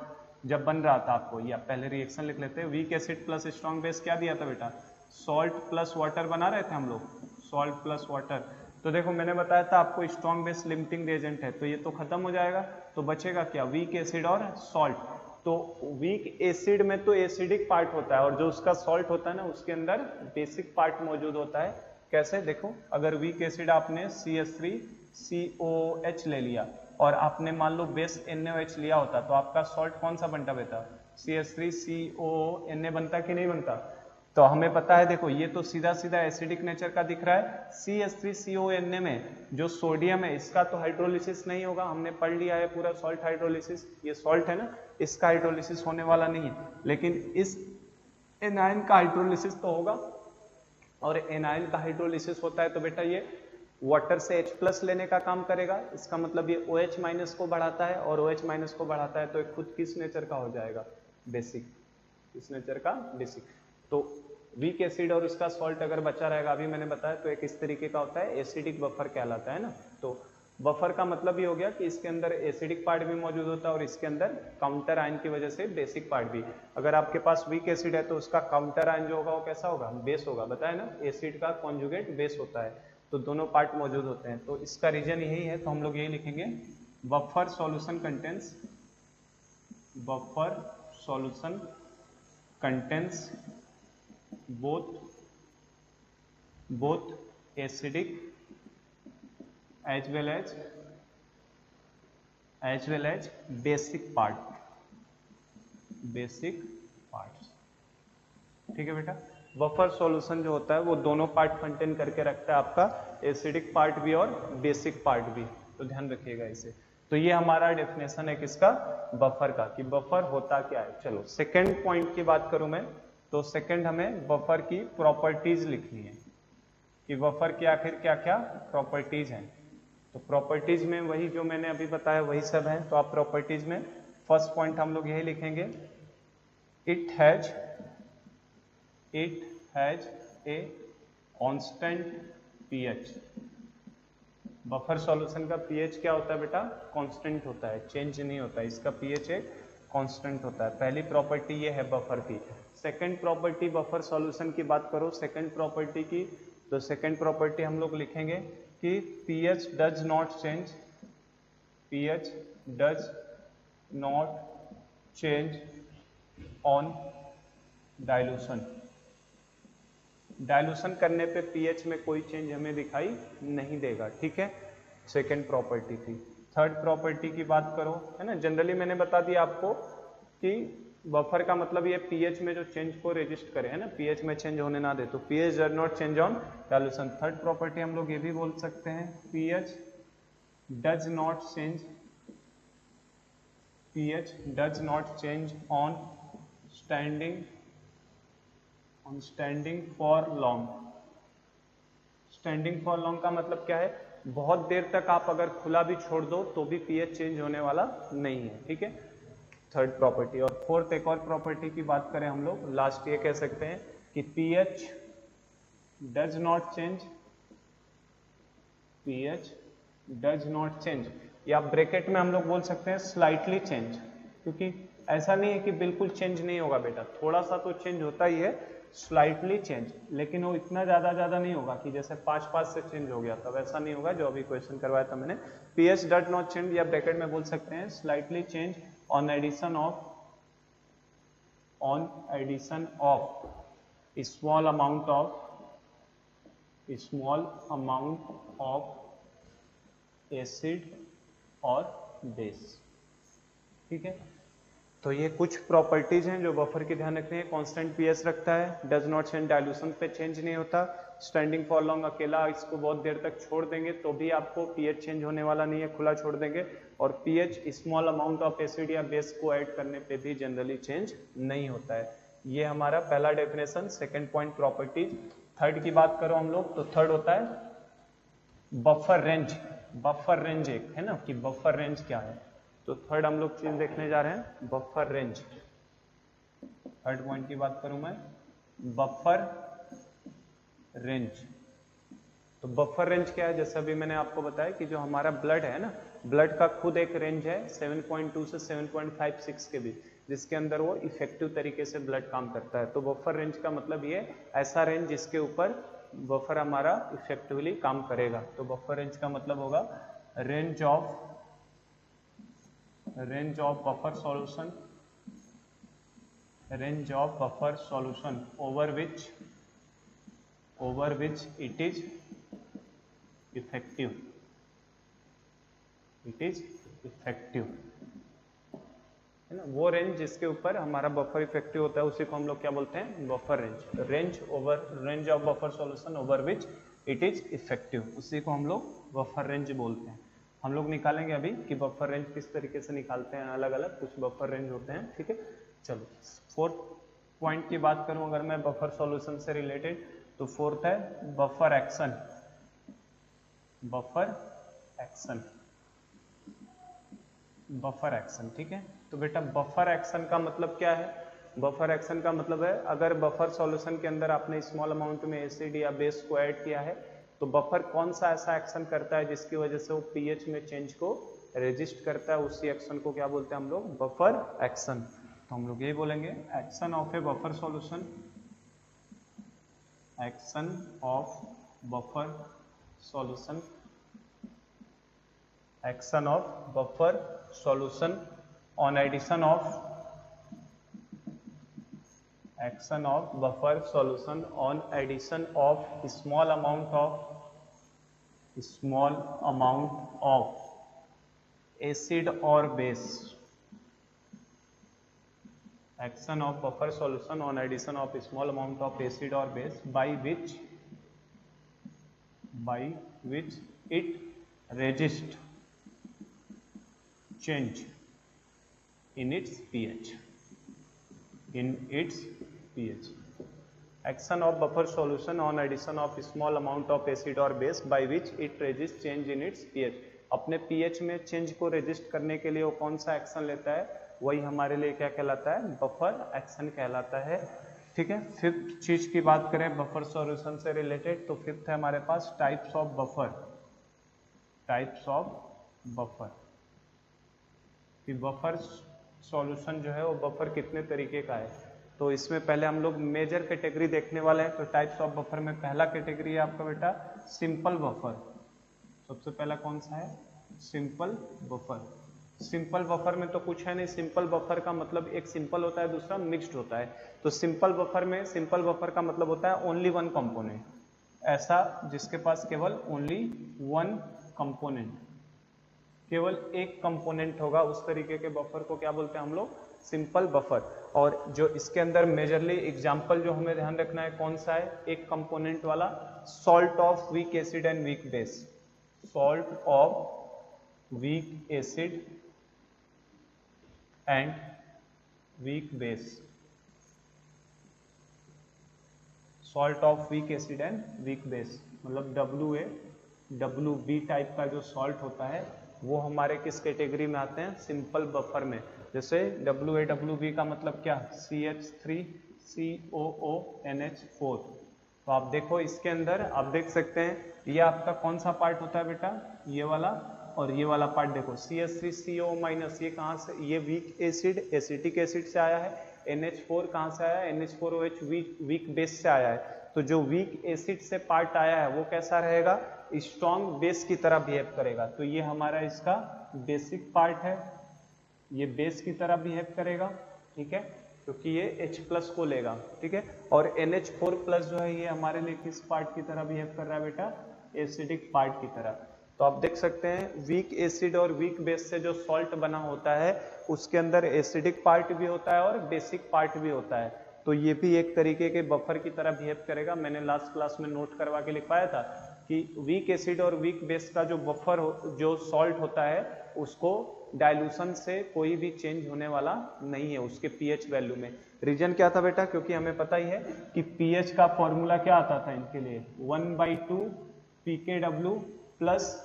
जब बन रहा था आपको, या पहले रिएक्शन लिख लेते हैं, weak acid plus strong base क्या दिया था बेटा? सॉल्ट प्लस वाटर बना रहे थे हम लोग, सॉल्ट प्लस वाटर। तो देखो मैंने बताया था आपको स्ट्रॉन्ग बेस लिमिटिंग एजेंट है, तो ये तो खत्म हो जाएगा, तो बचेगा क्या? वीक एसिड और सॉल्ट। तो वीक एसिड में तो एसिडिक पार्ट होता है और जो उसका सॉल्ट होता है ना उसके अंदर बेसिक पार्ट मौजूद होता है। कैसे? देखो, अगर वीक एसिड आपने CH3COH ले लिया और आपने मान लो बेस NaOH लिया होता, तो आपका सॉल्ट कौन सा बनता बेटा? CH3CONA बनता कि नहीं बनता? तो हमें पता है, देखो ये तो सीधा सीधा एसिडिक नेचर का दिख रहा है। CH3CONA में जो सोडियम है इसका तो हाइड्रोलिसिस नहीं होगा, हमने पढ़ लिया है पूरा सॉल्ट हाइड्रोलिसिस। ये सॉल्ट है ना, इसका हाइड्रोलिसिस होने वाला नहीं है, लेकिन इस एनायन का हाइड्रोलिसिस तो होगा, और एनायन का हाइड्रोलिसिस होता है तो बेटा ये वाटर से H+ लेने का काम करेगा। इसका मतलब ये OH- को बढ़ाता है, और OH- को बढ़ाता है तो खुद किस नेचर का हो जाएगा? बेसिक। किस नेचर का? बेसिक। तो वीक एसिड और उसका सॉल्ट अगर बचा रहेगा, अभी मैंने बताया, तो एक इस तरीके का होता है, एसिडिक बफर कहलाता है ना। तो बफर का मतलब ये हो गया कि इसके अंदर एसिडिक पार्ट भी मौजूद होता है और इसके अंदर काउंटर आयन की वजह से बेसिक पार्ट भी। अगर आपके पास वीक एसिड है तो उसका काउंटर आयन जो होगा वो कैसा होगा, बेस होगा, बताया ना, एसिड का कॉन्जुगेट बेस होता है, तो दोनों पार्ट मौजूद होते हैं। तो इसका रीजन यही है, तो हम लोग यही लिखेंगे, buffer solution contains, buffer solution contains both acidic as well as basic parts। ठीक है बेटा, बफर सॉल्यूशन जो होता है वो दोनों पार्ट कंटेन करके रखता है, आपका एसिडिक पार्ट भी और बेसिक पार्ट भी, तो ध्यान रखिएगा इसे। तो ये हमारा डेफिनेशन है किसका, बफर का, कि बफर होता क्या है। चलो सेकंड पॉइंट की बात करूं मैं, तो सेकंड हमें बफर की प्रॉपर्टीज लिखनी है, कि बफर के आखिर क्या क्या प्रॉपर्टीज हैं। तो प्रॉपर्टीज में वही जो मैंने अभी बताया वही सब है। तो आप प्रॉपर्टीज में फर्स्ट पॉइंट हम लोग यही लिखेंगे, it has a constant pH. Buffer solution का पीएच क्या होता है बेटा, कांस्टेंट होता है, चेंज नहीं होता है, इसका पीएच एक कांस्टेंट होता है। पहली प्रॉपर्टी ये है बफर की। सेकंड प्रॉपर्टी बफर सॉल्यूशन की बात करो, सेकंड प्रॉपर्टी की, तो सेकंड प्रॉपर्टी हम लोग लिखेंगे कि pH does not change, pH does not change on dilution. Dilution करने पे पीएच में कोई चेंज हमें दिखाई नहीं देगा, ठीक है, सेकंड प्रॉपर्टी थी। थर्ड प्रॉपर्टी की बात करो, है ना, जनरली मैंने बता दिया आपको कि बफर का मतलब ये पीएच में जो चेंज को रेजिस्ट करे, है ना, पीएच में चेंज होने ना दे, तो pH does not change on dilution. Third property हम लोग ये भी बोल सकते हैं, pH does not change, pH does not change on standing for long. Standing for long का मतलब क्या है, बहुत देर तक आप अगर खुला भी छोड़ दो तो भी पीएच चेंज होने वाला नहीं है, ठीक है, थर्ड प्रॉपर्टी। और फोर्थ एक और प्रॉपर्टी की बात करें हम लोग, लास्ट ये कह सकते हैं कि pH does not change, pH does not change, या ब्रैकेट में हम लोग बोल सकते हैं स्लाइटली चेंज, क्योंकि ऐसा नहीं है कि बिल्कुल चेंज नहीं होगा बेटा, थोड़ा सा तो चेंज होता ही है, स्लाइटली चेंज, लेकिन वो इतना ज्यादा नहीं होगा कि जैसे 5 से चेंज हो गया था, वैसा नहीं होगा जो अभी क्वेश्चन करवाया था मैंने। पीएच डज नॉट चेंज, या ब्रैकेट में बोल सकते हैं slightly change on addition of small amount of acid और base, ठीक है। तो ये कुछ प्रॉपर्टीज हैं जो बफर की ध्यान रखते हैं, कांस्टेंट पीएच रखता है, डज नॉट चेंज, डाइल्यूशन पे चेंज नहीं होता, स्टैंडिंग फॉर लॉन्ग, अकेला इसको बहुत देर तक छोड़ देंगे तो भी आपको पीएच चेंज होने वाला नहीं है, खुला छोड़ देंगे, और pH small amount of acid या बेस को ऐड करने पे भी जनरली चेंज नहीं होता है। ये हमारा पहला definition, second point properties. Third की बात करो हम लोग, तो थर्ड होता है बफर रेंज। बफर रेंज एक है ना, कि बफर रेंज क्या है, तो थर्ड हम लोग चीज देखने जा रहे हैं, बफर रेंज। थर्ड पॉइंट की बात करूं मैं, बफर रेंज। तो बफर रेंज क्या है, जैसे अभी मैंने आपको बताया कि जो हमारा ब्लड है ना, ब्लड का खुद एक रेंज है 7.2 से 7.56 के बीच, जिसके अंदर वो इफेक्टिव तरीके से ब्लड काम करता है। तो बफर रेंज का मतलब ये ऐसा रेंज जिसके ऊपर बफर हमारा इफेक्टिवली काम करेगा। तो बफर रेंज का मतलब होगा range of buffer solution, range of buffer solution over which it is effective, है ना, वो रेंज जिसके ऊपर हमारा बफर इफेक्टिव होता है उसी को हम लोग क्या बोलते हैं, buffer range. Range of buffer solution over which it is effective, उसी को हम लोग बफर रेंज बोलते हैं। हम लोग निकालेंगे अभी कि बफर रेंज किस तरीके से निकालते हैं, अलग अलग कुछ बफर रेंज होते हैं, ठीक है। चलो फोर्थ पॉइंट की बात करूं अगर मैं बफर सॉल्यूशन से रिलेटेड, तो फोर्थ है बफर एक्शन। बफर एक्शन, ठीक है। तो बेटा बफर एक्शन का मतलब क्या है, बफर एक्शन का मतलब है अगर बफर सॉल्यूशन के अंदर आपने स्मॉल अमाउंट में एसिड या बेस को ऐड किया है तो बफर कौन सा ऐसा एक्शन करता है जिसकी वजह से वो पीएच में चेंज को रेजिस्ट करता है, उसी एक्शन को क्या बोलते हैं हम लोग, बफर एक्शन। तो हम लोग यही बोलेंगे action of a buffer solution, action of buffer solution, action of buffer solution on addition of, action of buffer solution on addition of small amount of acid और base, action of buffer solution on addition of small amount of acid और base by which it resist change in its pH, action of buffer solution on addition of small amount of acid or base by which it resists change in its pH। अपने pH में change को resist करने के लिए वो कौन सा action लेता है, वही हमारे लिए क्या कहलाता है, बफर एक्शन कहलाता है। ठीक है, फिफ्थ चीज की बात करें बफर सॉल्यूशन से रिलेटेड, तो फिफ्थ है हमारे पास types of buffer, types of buffer, कि बफर सॉल्यूशन जो है वो बफर कितने तरीके का है। तो इसमें पहले हम लोग मेजर कैटेगरी देखने वाले हैं। तो टाइप्स ऑफ बफर में पहला कैटेगरी है आपका बेटा सिंपल बफर। सबसे पहला कौन सा है, सिंपल बफर। सिंपल बफर में तो कुछ है नहीं, सिंपल बफर का मतलब एक सिंपल होता है दूसरा मिक्स्ड होता है। तो सिंपल बफर में, सिंपल बफर का मतलब होता है ओनली वन कंपोनेंट, ऐसा जिसके पास केवल ओनली वन कंपोनेंट, केवल एक कंपोनेंट होगा, उस तरीके के बफर को क्या बोलते हैं हम लोग, सिंपल बफर। और जो इसके अंदर मेजरली एग्जांपल जो हमें ध्यान रखना है कौन सा है, एक कंपोनेंट वाला, salt of weak acid and weak base, salt of weak acid and weak base, salt of weak acid and weak base, मतलब WA/WB टाइप का जो सॉल्ट होता है वो हमारे किस कैटेगरी में आते हैं, सिंपल बफर में। जैसे WA/WB का मतलब क्या, CH3COONH4। तो आप देखो इसके अंदर आप देख सकते हैं ये आपका कौन सा पार्ट होता है बेटा, ये वाला, और ये वाला पार्ट देखो CH3CO- ये कहाँ से, ये वीक एसिड एसिटिक एसिड से आया है। NH4 कहाँ से आया है, NH4OH वीक बेस से आया है। तो जो वीक एसिड से पार्ट आया है वो कैसा रहेगा, स्ट्रॉन्ग बेस की तरह बिहेव करेगा। तो ये हमारा इसका बेसिक पार्ट है, ये बेस की तरह बिहेव करेगा, ठीक है, क्योंकि ये H+ को लेगा, ठीक है। और NH4+ जो है ये हमारे लिए किस पार्ट की तरह बिहेव कर रहा है बेटा, एसिडिक पार्ट की तरह। तो आप देख सकते हैं वीक एसिड और वीक बेस से जो सॉल्ट बना होता है उसके अंदर एसिडिक पार्ट भी होता है और बेसिक पार्ट भी होता है। तो ये भी एक तरीके के बफर की तरह बिहेव करेगा। मैंने लास्ट क्लास में नोट करवा के लिखवाया था कि वीक एसिड और वीक बेस का जो बफर जो सॉल्ट होता है उसको डाइल्यूशन से कोई भी चेंज होने वाला नहीं है उसके पीएच वैल्यू में। रीजन क्या था बेटा, क्योंकि हमें पता ही है कि पीएच का फॉर्मूला क्या आता था इनके लिए, 1/2 pKw plus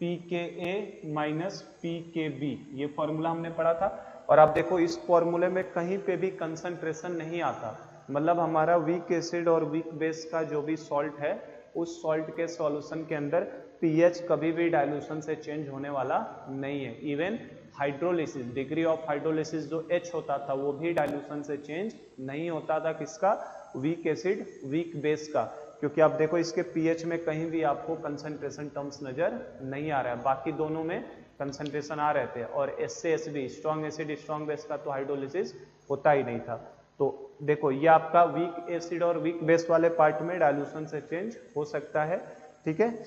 pKa minus pKb, ये फॉर्मूला हमने पढ़ा था। और आप देखो इस फॉर्मूले में कहीं पे भी कंसंट्रेशन नहीं आता, मतलब हमारा वीक एसिड और वीक बेस का जो भी सॉल्ट है उस सॉल्ट के सॉल्यूशन के अंदर पीएच कभी भी डाइल्यूशन से चेंज होने वाला नहीं है। Even hydrolysis, degree of hydrolysis जो H होता था वो भी डाइल्यूशन से चेंज नहीं होता था, किसका, वीक एसिड वीक बेस का। क्योंकि आप देखो इसके पीएच में कहीं भी आपको कंसंट्रेशन टर्म्स नजर नहीं आ रहा है, बाकी दोनों में कंसंट्रेशन आ रहे थे। और एस से S B, strong acid strong base का तो हाइड्रोलिसिस होता ही नहीं था। तो देखो ये आपका वीक एसिड और वीक बेस वाले पार्ट में डाइल्यूशन से चेंज हो सकता है, ठीक है,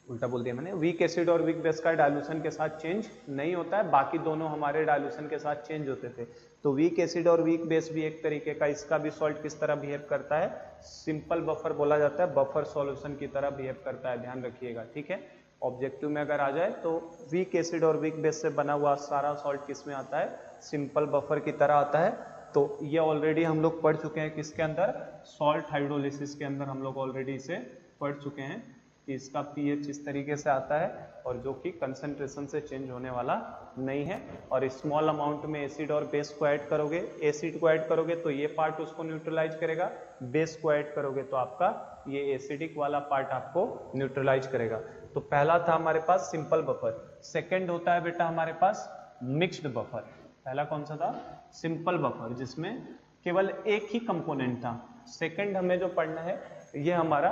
उल्टा बोल दिया मैंने, वीक एसिड और वीक बेस का डाइल्यूशन के साथ चेंज नहीं होता है, बाकी दोनों हमारे डाइल्यूशन के साथ चेंज होते थे। तो वीक एसिड और वीक बेस भी एक तरीके का, इसका भी सॉल्ट किस तरह बिहेव करता है, सिंपल बफर बोला जाता है, बफर सॉल्यूशन की तरह बिहेव करता है, ध्यान रखिएगा, ठीक है। ऑब्जेक्टिव में अगर आ जाए तो वीक एसिड और वीक बेस से बना हुआ सारा सॉल्ट किस में आता है, सिंपल बफर की तरह आता है। तो ये ऑलरेडी हम लोग पढ़ चुके हैं किसके अंदर, सॉल्ट हाइड्रोलिसिस के अंदर हम लोग ऑलरेडी इसे पढ़ चुके हैं, कि इसका pH इस तरीके से आता है और जो कि कंसंट्रेशन से चेंज होने वाला नहीं है। और स्मॉल अमाउंट में एसिड और बेस को ऐड करोगे, एसिड को ऐड करोगे तो ये पार्ट उसको न्यूट्रलाइज करेगा, बेस को ऐड करोगे तो आपका ये एसिडिक वाला पार्ट आपको न्यूट्रलाइज करेगा। तो पहला था हमारे पास सिंपल बफर। सेकेंड होता है बेटा हमारे पास मिक्स्ड बफर। पहला कौन सा था? सिंपल बफर, जिसमें केवल एक ही कंपोनेंट था। सेकेंड हमें जो पढ़ना है ये हमारा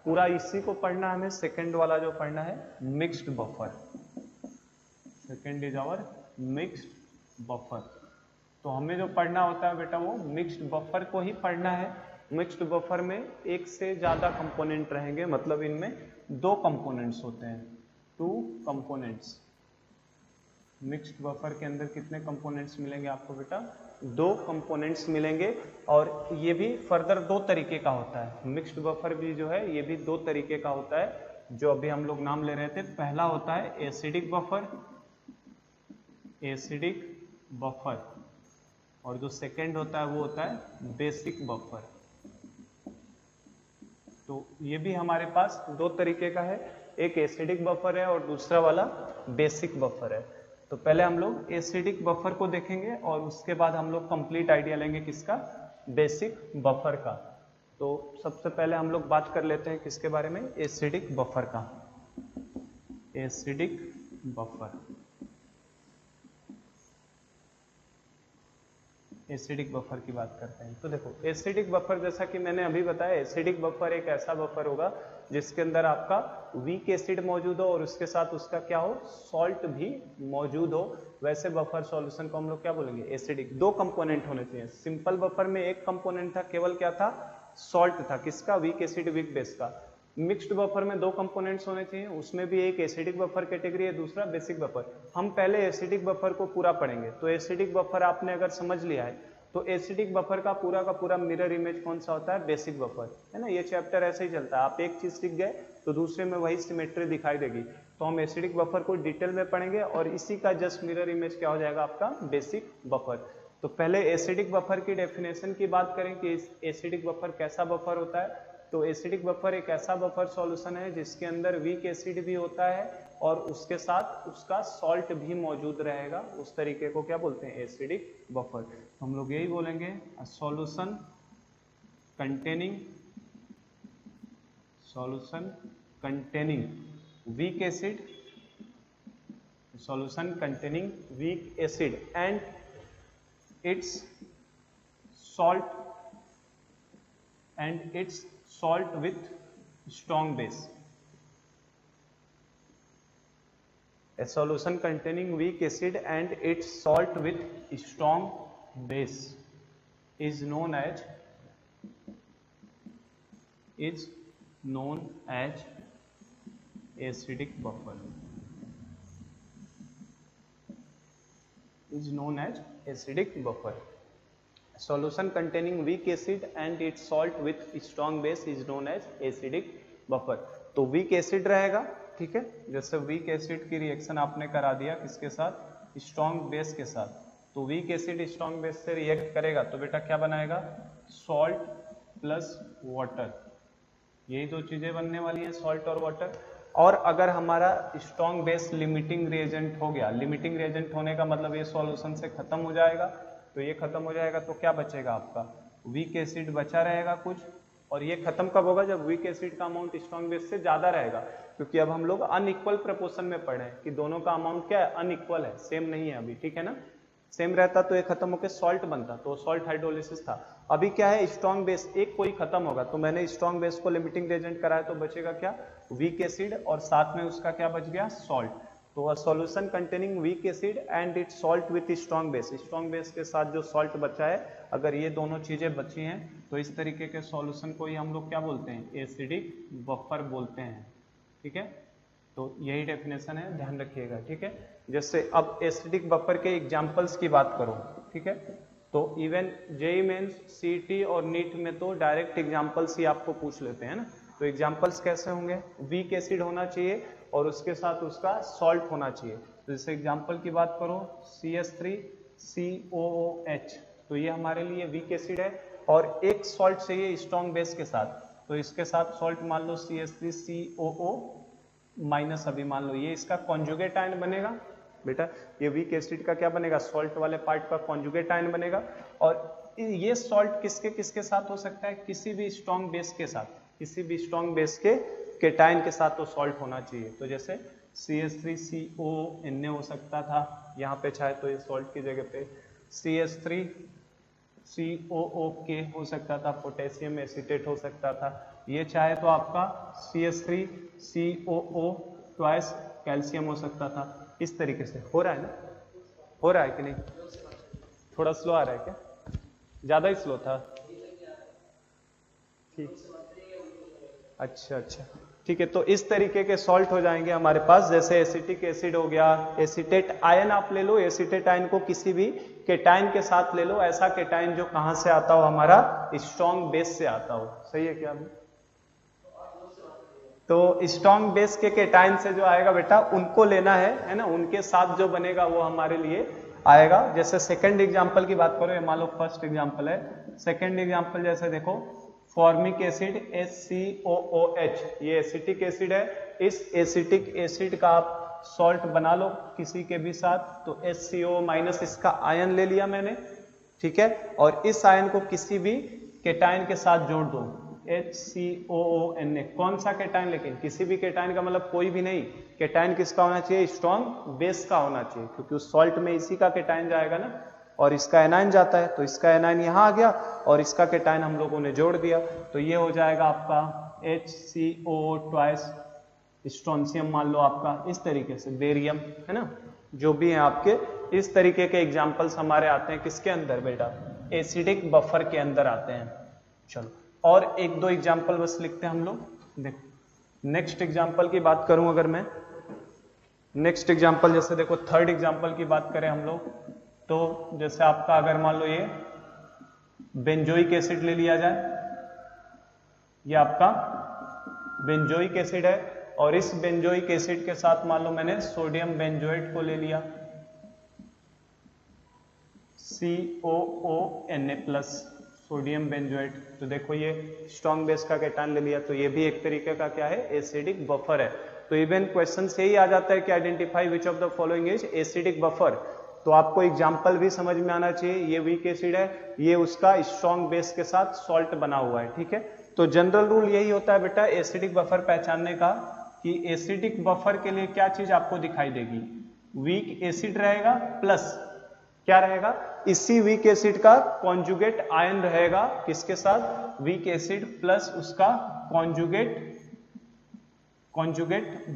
पूरा इसी को पढ़ना है, हमें सेकेंड वाला जो पढ़ना है mixed buffer. Second is our mixed buffer. तो हमें जो पढ़ना होता है बेटा वो मिक्स्ड बफर को ही पढ़ना है। मिक्स्ड बफर में एक से ज्यादा कंपोनेंट रहेंगे, मतलब इनमें दो कंपोनेंट्स होते हैं, 2 कंपोनेंट्स। मिक्स्ड बफर के अंदर कितने कंपोनेंट्स मिलेंगे आपको बेटा? 2 कंपोनेंट्स मिलेंगे। और ये भी फर्दर 2 तरीके का होता है। मिक्स्ड बफर भी जो है ये भी 2 तरीके का होता है, जो अभी हम लोग नाम ले रहे थे। पहला होता है एसिडिक बफर, एसिडिक बफर, और जो सेकंड होता है वो होता है बेसिक बफर। तो ये भी हमारे पास 2 तरीके का है, एक एसिडिक बफर है और दूसरा वाला बेसिक बफर है। तो पहले हम लोग एसिडिक बफर को देखेंगे और उसके बाद हम लोग कंप्लीट आइडिया लेंगे किसका? बेसिक बफर का। तो सबसे पहले हम लोग बात कर लेते हैं किसके बारे में? एसिडिक बफर का। एसिडिक बफर, एसिडिक बफर की बात करते हैं। तो देखो एसिडिक बफर, जैसा कि मैंने अभी बताया, एसिडिक बफर एक ऐसा बफर होगा जिसके अंदर आपका वीक एसिड मौजूद हो और उसके साथ उसका क्या हो? सॉल्ट भी मौजूद हो। वैसे बफर सॉल्यूशन को हम लोग क्या बोलेंगे? एसिडिक। 2 कंपोनेंट होने चाहिए। सिंपल बफर में एक कंपोनेंट था, केवल क्या था? सॉल्ट था। किसका? वीक एसिड वीक बेस का। मिक्स्ड बफर में 2 कंपोनेंट्स होने चाहिए, उसमें भी एक एसिडिक बफर कैटेगरी है, दूसरा बेसिक बफर। हम पहले एसिडिक बफर को पूरा पढ़ेंगे। तो एसिडिक बफर आपने अगर समझ लिया है तो एसिडिक बफर का पूरा मिरर इमेज कौन सा होता है? बेसिक बफर, है ना। ये चैप्टर ऐसे ही चलता है, आप एक चीज सीख गए तो दूसरे में वही सिमेट्री दिखाई देगी। तो हम एसिडिक बफर को डिटेल में पढ़ेंगे और इसी का जस्ट मिरर इमेज क्या हो जाएगा? आपका बेसिक बफर। तो पहले एसिडिक बफर की डेफिनेशन की बात करें कि एसिडिक बफर कैसा बफर होता है। तो एसिडिक बफर एक ऐसा बफर सॉल्यूशन है जिसके अंदर वीक एसिड भी होता है और उसके साथ उसका सॉल्ट भी मौजूद रहेगा। उस तरीके को क्या बोलते हैं? Acidic buffer. तो हम लोग यही बोलेंगे, solution containing weak acid, solution containing weak acid and its salt with strong base. A solution containing weak acid and its salt with strong base is known as acidic buffer. Is known as acidic buffer. Solution containing weak acid and its salt with strong base is known as acidic buffer. तो weak acid रहेगा, ठीक है। जैसे weak acid की reaction आपने करा दिया किसके साथ? strong base के साथ। तो weak acid strong base से रिएक्ट करेगा तो बेटा क्या बनाएगा? salt plus water. यही दो चीजें बनने वाली हैं, सॉल्ट और वाटर। और अगर हमारा स्ट्रॉन्ग बेस लिमिटिंग रिएजेंट हो गया, लिमिटिंग रिएजेंट होने का मतलब ये सॉल्यूशन से खत्म हो जाएगा। तो ये खत्म हो जाएगा तो क्या बचेगा आपका? वीक एसिड बचा रहेगा कुछ। और ये खत्म कब होगा? जब वीक एसिड का अमाउंट स्ट्रॉन्ग बेस से ज्यादा रहेगा। क्योंकि अब हम लोग अनइक्वल प्रपोर्शन में पढ़े हैं कि दोनों का अमाउंट क्या है? अनइक्वल है, सेम नहीं है अभी, ठीक है ना। सेम रहता तो ये खत्म होकर सॉल्ट बनता, तो सॉल्ट हाइड्रोलिसिस था। अभी क्या है? स्ट्रॉन्ग बेस एक कोई खत्म होगा तो मैंने स्ट्रॉन्ग बेस को लिमिटिंग रिएजेंट कराया तो बचेगा क्या? वीक एसिड और साथ में उसका क्या बच गया? सॉल्ट। तो a solution containing weak acid and it's salt with strong base, strong base के साथ जो सॉल्ट बचा है, अगर ये दोनों चीजें बची हैं तो इस तरीके के सॉल्यूशन को ही हम लोग क्या बोलते हैं? एसिडिक बफर बोलते हैं, ठीक है। तो यही डेफिनेशन है, ध्यान रखिएगा, ठीक है। जैसे अब एसिडिक बफर के एग्जांपल्स की बात करो, ठीक है। तो इवन जेईई मेंस, सीईटी और नीट में तो डायरेक्ट एग्जांपल्स ही आपको पूछ लेते हैं ना। तो एग्जांपल्स कैसे होंगे? वीक एसिड होना चाहिए और उसके साथ उसका सॉल्ट होना चाहिए। तो जैसे एग्जांपल की बात करो, CH3COOH, तो ये हमारे लिए वीक एसिड है और एक सॉल्ट चाहिए स्ट्रॉन्ग बेस के साथ। तो इसके साथ सॉल्ट मान लो CH3COO माइनस, अभी मान लो ये इसका कॉन्जुगेट आयन बनेगा बेटा, ये वीक एसिड का क्या बनेगा, सॉल्ट वाले पार्ट का कॉन्जुगेट आयन बनेगा। और ये सॉल्ट किसके किसके साथ हो सकता है, किसी भी स्ट्रॉन्ग बेस के साथ, किसी भी स्ट्रॉन्ग बेस के केटाइन के साथ तो सॉल्ट होना चाहिए। तो जैसे CH3CONA हो सकता था, यहाँ पे चाहे तो ये सॉल्ट की जगह पे CH3COOK हो सकता था, पोटेशियम एसीटेट हो सकता था। ये चाहे तो आपका CH3COO ट्वाइस कैल्शियम हो सकता था। इस तरीके से हो रहा है ना, हो रहा है कि नहीं, थोड़ा स्लो आ रहा है क्या, ज्यादा ही स्लो था, ठीक, अच्छा अच्छा ठीक है। तो इस तरीके के सॉल्ट हो जाएंगे हमारे पास, जैसे एसिटिक एसिड हो गया, एसीटेट आयन आप ले लो, एसीटेट आयन को किसी भी केटाइन के साथ ले लो, ऐसा केटाइन जो कहां से आता हो, हमारा स्ट्रॉन्ग बेस से आता हो, सही है क्या। तो स्ट्रॉन्ग बेस के केटाइन से जो आएगा बेटा उनको लेना है ना, उनके साथ जो बनेगा वो हमारे लिए आएगा। जैसे सेकंड एग्जांपल की बात करो, ये मान लो फर्स्ट एग्जांपल है, सेकंड एग्जांपल जैसे देखो फॉर्मिक एसिड HCOOH, ये एसिटिक एसिड है, इस एसिटिक एसिड का आप सॉल्ट बना लो किसी के भी साथ, तो HCO माइनस इसका आयन ले लिया मैंने, ठीक है, और इस आयन को किसी भी केटाइन के साथ जोड़ दो, HCOONA, कौन सा केटाइन, लेकिन किसी भी केटाइन का मतलब कोई भी नहीं, केटाइन किसका होना चाहिए, स्ट्रॉन्ग बेस का होना चाहिए, क्योंकि उस सॉल्ट में इसी का केटाइन जाएगा ना, और इसका एनाइन जाता है, तो इसका एनाइन यहां आ गया और इसका केटाइन हम लोगों ने जोड़ दिया, तो ये हो जाएगा आपका HCO ट्वाइस स्ट्रोंशियम मान लो आपका, इस तरीके से बेरियम है ना, जो भी है आपके इस तरीके के एग्जाम्पल्स हमारे आते हैं किसके अंदर बेटा, एसिडिक बफर के अंदर आते हैं। चलो और एक दो एग्जाम्पल बस लिखते हैं हम लोग, देखो नेक्स्ट एग्जाम्पल की बात करूं अगर मैं, नेक्स्ट एग्जाम्पल जैसे देखो थर्ड एग्जाम्पल की बात करें हम लोग, तो जैसे आपका अगर मान लो ये बेंजोइक एसिड ले लिया जाए, ये आपका बेंजोइक एसिड है, और इस बेंजोइक एसिड के साथ मान लो मैंने सोडियम बेंजोएट को ले लिया, COONA प्लस सोडियम बेंजोएट, तो देखो ये स्ट्रॉन्ग बेस का केटाइन ले लिया, तो ये भी एक तरीके का क्या है, एसिडिक बफर है। तो इवन क्वेश्चन से ही आ जाता है कि identify which of the following is acidic buffer, तो आपको एग्जाम्पल भी समझ में आना चाहिए, ये वीक एसिड है, ये उसका स्ट्रॉन्ग बेस के साथ सॉल्ट बना हुआ है, ठीक है। तो जनरल रूल यही होता है बेटा एसिडिक बफर पहचानने का, कि एसिडिक बफर के लिए क्या चीज आपको दिखाई देगी, वीक एसिड रहेगा प्लस क्या रहेगा, इसी वीक एसिड का कॉन्जुगेट आयन रहेगा, किसके साथ, वीक एसिड प्लस उसका कॉन्जुगेट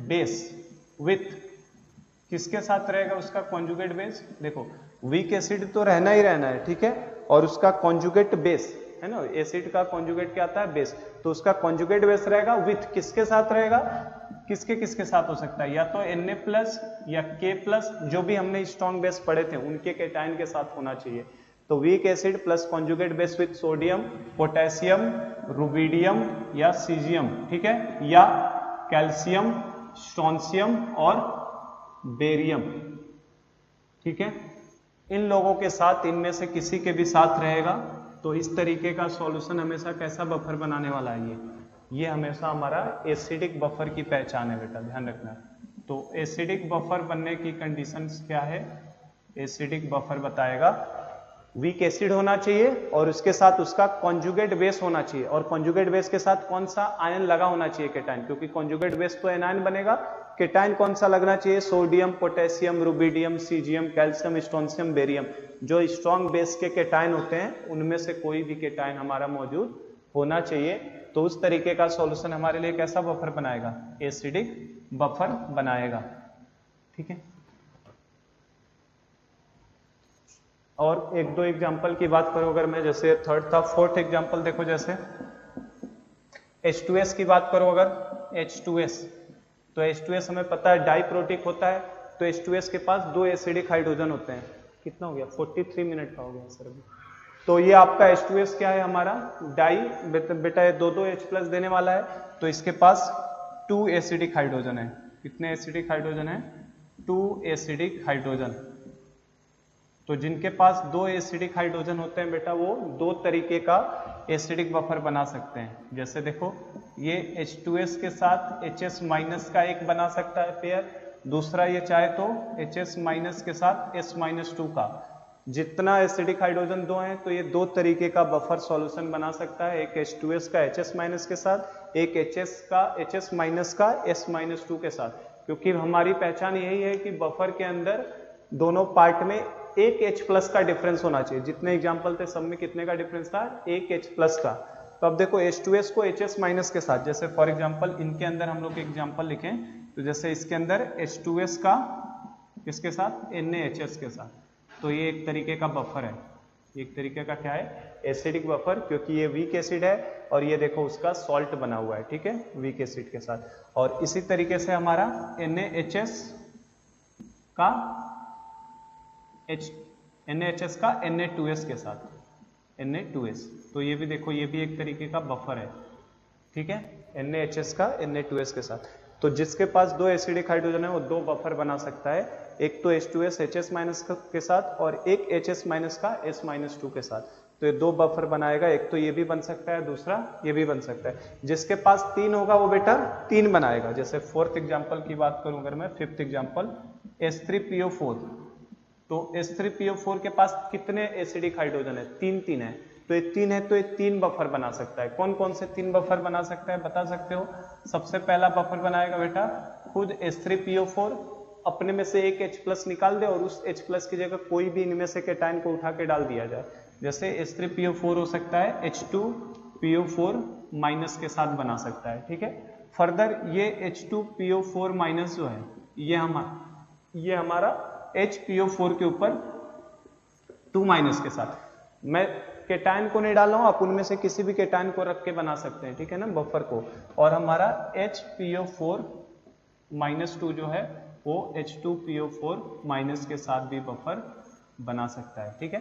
बेस विथ, किसके साथ रहेगा उसका कॉन्जुगेट बेस, देखो वीक एसिड तो रहना ही रहना है, ठीक है, और उसका कॉन्जुगेट बेस है ना, एसिड का कॉन्जुगेट क्या आता है, बेस, तो उसका कॉन्जुगेट बेस रहेगा विथ, किसके साथ रहेगा, किसके किसके साथ हो सकता है, या तो Na प्लस या K प्लस, जो भी हमने स्ट्रॉन्ग बेस पढ़े थे उनके केटाइन के साथ होना चाहिए। तो weak acid plus conjugate base with sodium, potassium, rubidium या सीजियम, ठीक है, या कैल्शियम, स्ट्रोंशियम और बेरियम, ठीक है, इन लोगों के साथ, इनमें से किसी के भी साथ रहेगा, तो इस तरीके का सॉल्यूशन हमेशा कैसा बफर बनाने वाला है, ये हमेशा हमारा एसिडिक बफर की पहचान है बेटा, ध्यान रखना। तो एसिडिक बफर बनने की कंडीशंस क्या है, एसिडिक बफर बताएगा वीक एसिड होना चाहिए और उसके साथ उसका कॉन्जुगेट बेस होना चाहिए, और कॉन्जुगेट बेस के साथ कौन सा आयन लगा होना चाहिए, केटाइन, क्योंकि कॉन्जुगेट बेस तो एनायन बनेगा, केटाइन कौन सा लगना चाहिए, sodium, potassium, rubidium, caesium, calcium, strontium, barium, जो स्ट्रॉन्ग बेस के केटाइन होते हैं उनमें से कोई भी केटाइन हमारा मौजूद होना चाहिए। तो उस तरीके का सॉल्यूशन हमारे लिए कैसा बफर बनाएगा, एसिडिक बफर बनाएगा, ठीक है। और एक दो एग्जांपल की बात करो अगर मैं, जैसे थर्ड था, फोर्थ एग्जांपल देखो, जैसे H2S की बात करो अगर, H2S, तो H2S हमें पता है डाइप्रोटिक होता है, तो H2S के पास दो एसिडिक हाइड्रोजन होते हैं, कितना हो गया 43 मिनट का हो गया सर। तो ये आपका H2S क्या है हमारा, डाई, बेटा ये दो H प्लस देने वाला है, तो इसके पास 2 एसिडिक हाइड्रोजन है, कितने एसिडिक हाइड्रोजन है, 2 एसिडिक हाइड्रोजन, तो जिनके पास दो एसिडिक हाइड्रोजन होते हैं बेटा वो दो तरीके का एसिडिक बफर बना सकते हैं। जैसे देखो ये H2S के साथ HS माइनस का एक बना सकता है पेयर, दूसरा ये चाहे तो HS माइनस के साथ S-2 का। जितना एसिडिक हाइड्रोजन दो हैं तो ये दो तरीके का बफर सॉल्यूशन बना सकता है, एक H2S का HS माइनस के साथ, एक HS माइनस का S-2 के साथ। क्योंकि हमारी पहचान यही है कि बफर के अंदर दोनों पार्ट में एक H प्लस का डिफरेंस होना चाहिए। जितने एग्जाम्पल थे सब में कितने का डिफरेंस था, एक H प्लस का। तो अब देखो H2S को HS माइनस के साथ, जैसे फॉर एग्जाम्पल इनके अंदर हम लोग एग्जाम्पल लिखें तो जैसे इसके अंदर H2S का किसके साथ, NaHS के साथ, तो ये एक तरीके का बफर है, एक तरीके का क्या है, एसिडिक बफर, क्योंकि ये वीक एसिड है और ये देखो उसका सॉल्ट बना हुआ है, ठीक है, वीक एसिड के साथ। और इसी तरीके से हमारा NaHS का NaHS का Na2S के साथ, Na2S, तो ये भी देखो ये भी एक तरीके का बफर है, ठीक है, NaHS का Na2S के साथ। तो जिसके पास दो एसिडिक हाइड्रोजन है वो दो बफर बना सकता है, एक तो H2S HS माइनस के साथ और एक HS माइनस का S-2 के साथ। तो ये दो बफर बनाएगा, एक तो ये भी बन सकता है, दूसरा ये भी बन सकता है। जिसके पास तीन होगा वो बेटा तीन बनाएगा। जैसे फोर्थ एग्जाम्पल की बात करूं अगर मैं, फिफ्थ एग्जाम्पल H3PO4, तो H3PO4 के पास कितने एसिडिक हाइड्रोजन है, तीन है, तो ये तीन है तो ये तीन बफर बना सकता है। कौन कौन से तीन बफर बना सकता है बता सकते हो? सबसे पहला बफर बनाएगा बेटा खुद H3PO4, अपने में से एक H प्लस निकाल दे और उस H प्लस की जगह कोई भी इनमें से कैटायन को उठा के डाल दिया जाए। जैसे H3PO4 हो सकता है H2PO4 माइनस के साथ बना सकता है, ठीक है। फर्दर ये H2PO4 माइनस जो है ये हमारा HPO4 के ऊपर 2 माइनस के साथ, मैं कैटायन को नहीं डाल रहा हूं, आप उनमें से किसी भी कैटायन को रख के बना सकते हैं, ठीक है ना, बफर को। और हमारा HPO4 माइनस 2 जो है वो H2PO4 माइनस के साथ भी बफर बना सकता है, ठीक है।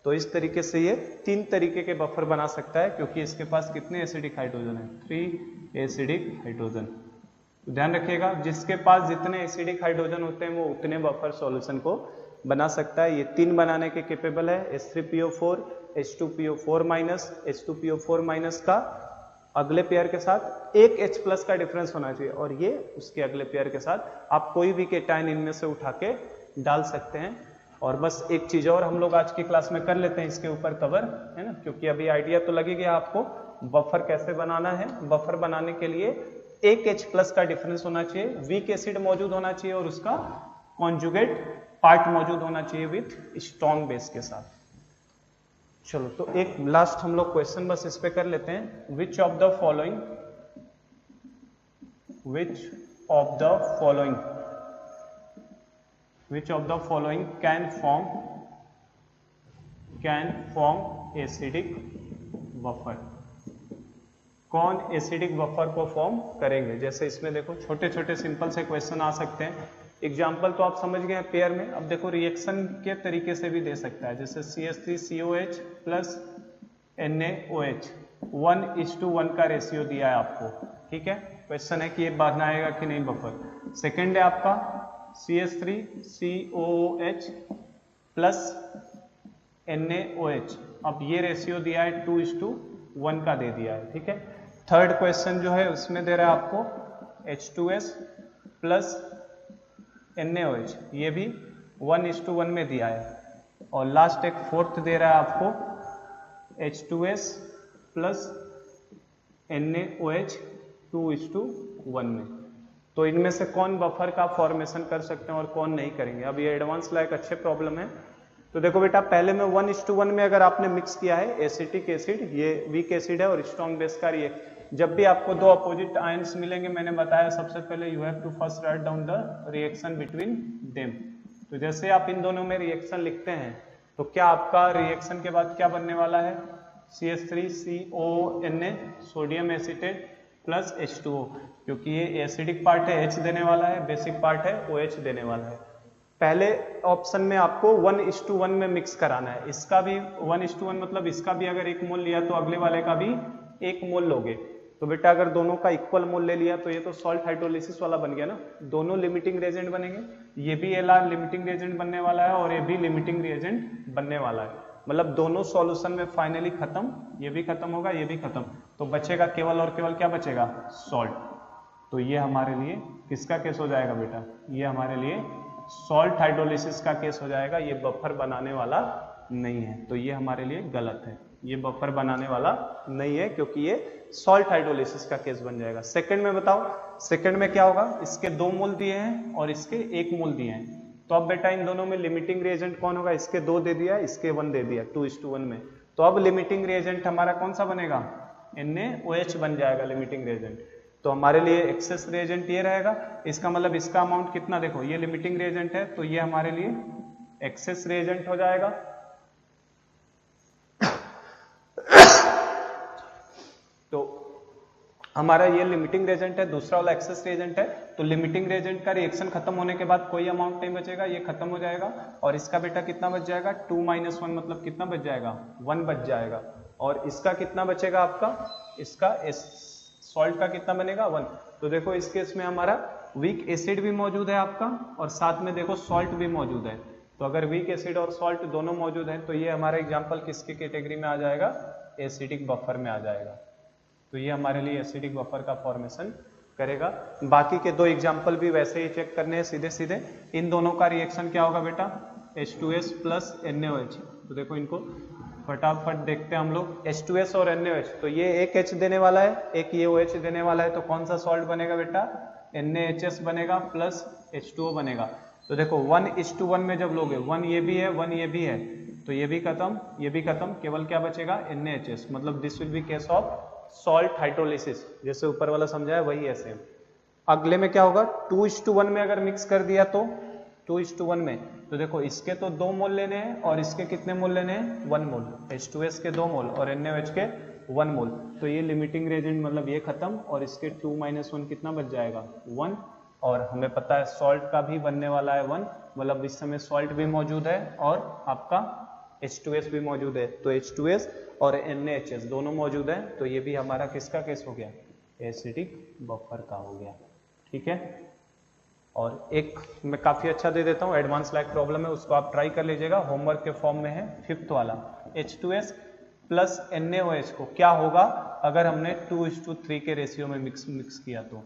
तो इस तरीके से ये तीन तरीके के बफर बना सकता है, क्योंकि इसके पास कितने एसिडिक हाइड्रोजन है, 3 एसिडिक हाइड्रोजन। तो ध्यान रखिएगा जिसके पास जितने एसिडिक हाइड्रोजन होते हैं वो उतने बफर सॉल्यूशन को बना सकता है। ये तीन बनाने के कैपेबल है, H3PO4, H2PO4 minus, H2PO4 minus का अगले पेयर के साथ एक H प्लस का डिफरेंस होना चाहिए और ये उसके अगले पेयर के साथ आप कोई भी कैटायन इनमें से उठा के डाल सकते हैं। और बस एक चीज और हम लोग आज की क्लास में कर लेते हैं इसके ऊपर कवर, है ना, क्योंकि अभी आइडिया तो लग गया आपको बफर कैसे बनाना है। बफर बनाने के लिए एक H प्लस का डिफरेंस होना चाहिए, वीक एसिड मौजूद होना चाहिए और उसका कॉन्जुगेट पार्ट मौजूद होना चाहिए विथ स्ट्रॉन्ग बेस के साथ। चलो तो एक लास्ट हम लोग क्वेश्चन बस इस पे कर लेते हैं। Which of the following can form acidic buffer, कौन एसिडिक बफर को फॉर्म करेंगे। जैसे इसमें देखो छोटे छोटे सिंपल से क्वेश्चन आ सकते हैं। एग्जाम्पल तो आप समझ गए हैं पेयर में, अब देखो रिएक्शन के तरीके से भी दे सकता है। जैसे CH3COH प्लस NaOH 1:1 का रेशियो दिया है आपको, ठीक है। क्वेश्चन है कि ये बनाएगा कि नहीं बफर। सेकेंड है आपका CH3COOH प्लस NaOH, अब ये रेशियो दिया है 2:1 का दे दिया है, ठीक है। थर्ड क्वेश्चन जो है उसमें दे रहा है आपको H2S प्लस NaOH, ये भी 1:1 में दिया है। और लास्ट एक फोर्थ दे रहा है आपको H2S प्लस NaOH 2:1 में। तो इनमें से कौन बफर का फॉर्मेशन कर सकते हैं और कौन नहीं करेंगे। अब ये एडवांस लाइक अच्छे प्रॉब्लम है। तो देखो बेटा पहले में 1:1 में अगर आपने मिक्स किया है एसिटिक एसिड, ये वीक एसिड है और स्ट्रॉन्ग बेस का रिएक्ट, जब भी आपको दो अपोजिट आयंस मिलेंगे, मैंने बताया सबसे पहले you have to first write down the reaction between them. तो जैसे आप इन दोनों में रिएक्शन लिखते हैं तो क्या आपका रिएक्शन के बाद क्या बनने वाला है, CH3CONA sodium acetate plus H2O, क्योंकि ये एसिडिक पार्ट है H देने वाला है, बेसिक पार्ट है OH देने वाला है। पहले ऑप्शन में आपको 1:1 में मिक्स कराना है, इसका भी 1:1 मतलब इसका भी अगर 1 मोल लिया तो अगले वाले का भी 1 मोल लोगे। तो बेटा अगर दोनों का इक्वल मोल ले लिया तो ये तो सॉल्ट हाइड्रोलिसिस वाला बन गया ना, दोनों लिमिटिंग रिएजेंट बनेंगे, ये भी एलआर लिमिटिंग रिएजेंट बनने वाला है और ये भी लिमिटिंग रिएजेंट बनने वाला है, मतलब दोनों सॉल्यूशन में फाइनली खत्म, ये भी खत्म होगा ये भी खत्म, तो बचेगा केवल और केवल क्या बचेगा, सॉल्ट। तो ये हमारे लिए किसका केस हो जाएगा बेटा, ये हमारे लिए सॉल्ट हाइड्रोलिसिस का केस हो जाएगा, ये बफर बनाने वाला नहीं है, तो ये हमारे लिए गलत है, ये बफर बनाने वाला नहीं है क्योंकि ये सॉल्ट हाइड्रोलिसिस का केस बन जाएगा। सेकंड में बताओ, सेकंड में क्या होगा, इसके 2 मोल दिए हैं और इसके 1 मोल दिए हैं, तो अब बेटा इन दोनों में लिमिटिंग रिएजेंट कौन होगा, इसके 2 दे दिया इसके 1 दे दिया 2:1 में, तो अब लिमिटिंग रिएजेंट हमारा कौन सा बनेगा, NaOH बन जाएगा लिमिटिंग रिएजेंट। तो हमारे लिए एक्सेस रिएजेंट ये रहेगा, इसका मतलब इसका अमाउंट कितना, देखो ये लिमिटिंग रिएजेंट है तो ये हमारे लिए एक्सेस रिएजेंट हो जाएगा। तो हमारा ये लिमिटिंग रिएजेंट है, दूसरा वाला एक्सेस रिएजेंट है, तो लिमिटिंग रिएजेंट का रिएक्शन खत्म होने के बाद कोई अमाउंट नहीं बचेगा, ये खत्म हो जाएगा, और इसका बेटा कितना बच जाएगा 2 - 1 मतलब कितना बच जाएगा 1 बच जाएगा, और इसका कितना बचेगा आपका, इसका सॉल्ट का कितना बनेगा 1। तो देखो इस केस में हमारा वीक एसिड भी मौजूद है आपका और साथ में देखो सॉल्ट भी मौजूद है, तो अगर वीक एसिड और सॉल्ट दोनों मौजूद है तो ये हमारा एग्जांपल किसके कैटेगरी में आ जाएगा, एसिडिक बफर में आ जाएगा। तो ये हमारे लिए एसिडिक बफर का फॉर्मेशन करेगा। बाकी के 2 एग्जांपल भी वैसे ही चेक करने हैं सीधे सीधे। इन दोनों का रिएक्शन क्या होगा बेटा, H2S प्लस NaOH। तो देखो इनको फटाफट देखते हैं हम लोग, H2S और NaOH, तो ये एक H देने वाला है एक ये OH देने वाला है, तो कौन सा सॉल्ट बनेगा बेटा, NaHS बनेगा प्लस H2O बनेगा। तो देखो 1:1 में जब लोगे 1 ये भी है 1 ये भी है, तो ये भी खत्म ये भी खत्म, केवल क्या बचेगा NaHS, मतलब this will be case of salt hydrolysis, जैसे ऊपर वाला समझाया वही है सेम। अगले में क्या होगा, 2:1 में अगर मिक्स कर दिया तो 2:1 में, तो देखो इसके तो 2 मोल लेने हैं और इसके कितने मोल लेने हैं 1 मोल, H2S के 2 मोल और NaOH के 1 मोल, तो ये लिमिटिंग रिएजेंट मतलब ये खत्म, और इसके 2 - 1 कितना बच जाएगा 1, और हमें पता है सॉल्ट का भी बनने वाला है 1, मतलब इस समय सॉल्ट भी मौजूद है और आपका H2S भी मौजूद है, तो H2S और NaHS दोनों मौजूद है, तो ये भी हमारा किसका केस हो गया, एसिडिक बफर का हो गया। ठीक है, और एक मैं काफी अच्छा दे देता हूँ, एडवांस लाइक प्रॉब्लम है, उसको आप ट्राई कर लीजिएगा, होमवर्क के फॉर्म में है, 5th वाला। H2S प्लस NaOH को क्या होगा अगर हमने 2:3 के रेशियो में मिक्स किया, तो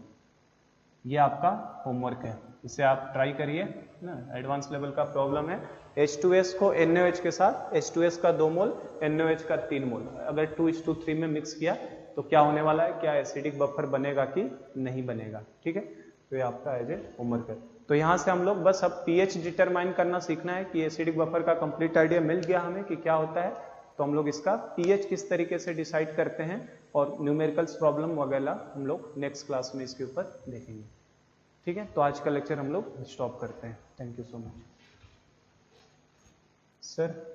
ये आपका होमवर्क है, इसे आप ट्राई करिए ना, एडवांस लेवल का प्रॉब्लम है। H2S को NaOH के साथ, H2S का 2 मोल NaOH का 3 मोल अगर 2:3 में मिक्स किया तो क्या होने वाला है, क्या एसिडिक बफर बनेगा कि नहीं बनेगा। ठीक है, तो ये आपका एज ए होमवर्क है। तो यहाँ से हम लोग बस अब pH डिटरमाइन करना सीखना है कि एसिडिक बफर का कंप्लीट आइडिया मिल गया हमें कि क्या होता है, तो हम लोग इसका pH किस तरीके से डिसाइड करते हैं और न्यूमेरिकल्स प्रॉब्लम वगैरह हम लोग नेक्स्ट क्लास में इसके ऊपर देखेंगे। ठीक है, तो आज का लेक्चर हम लोग स्टॉप करते हैं। Thank you so much sir.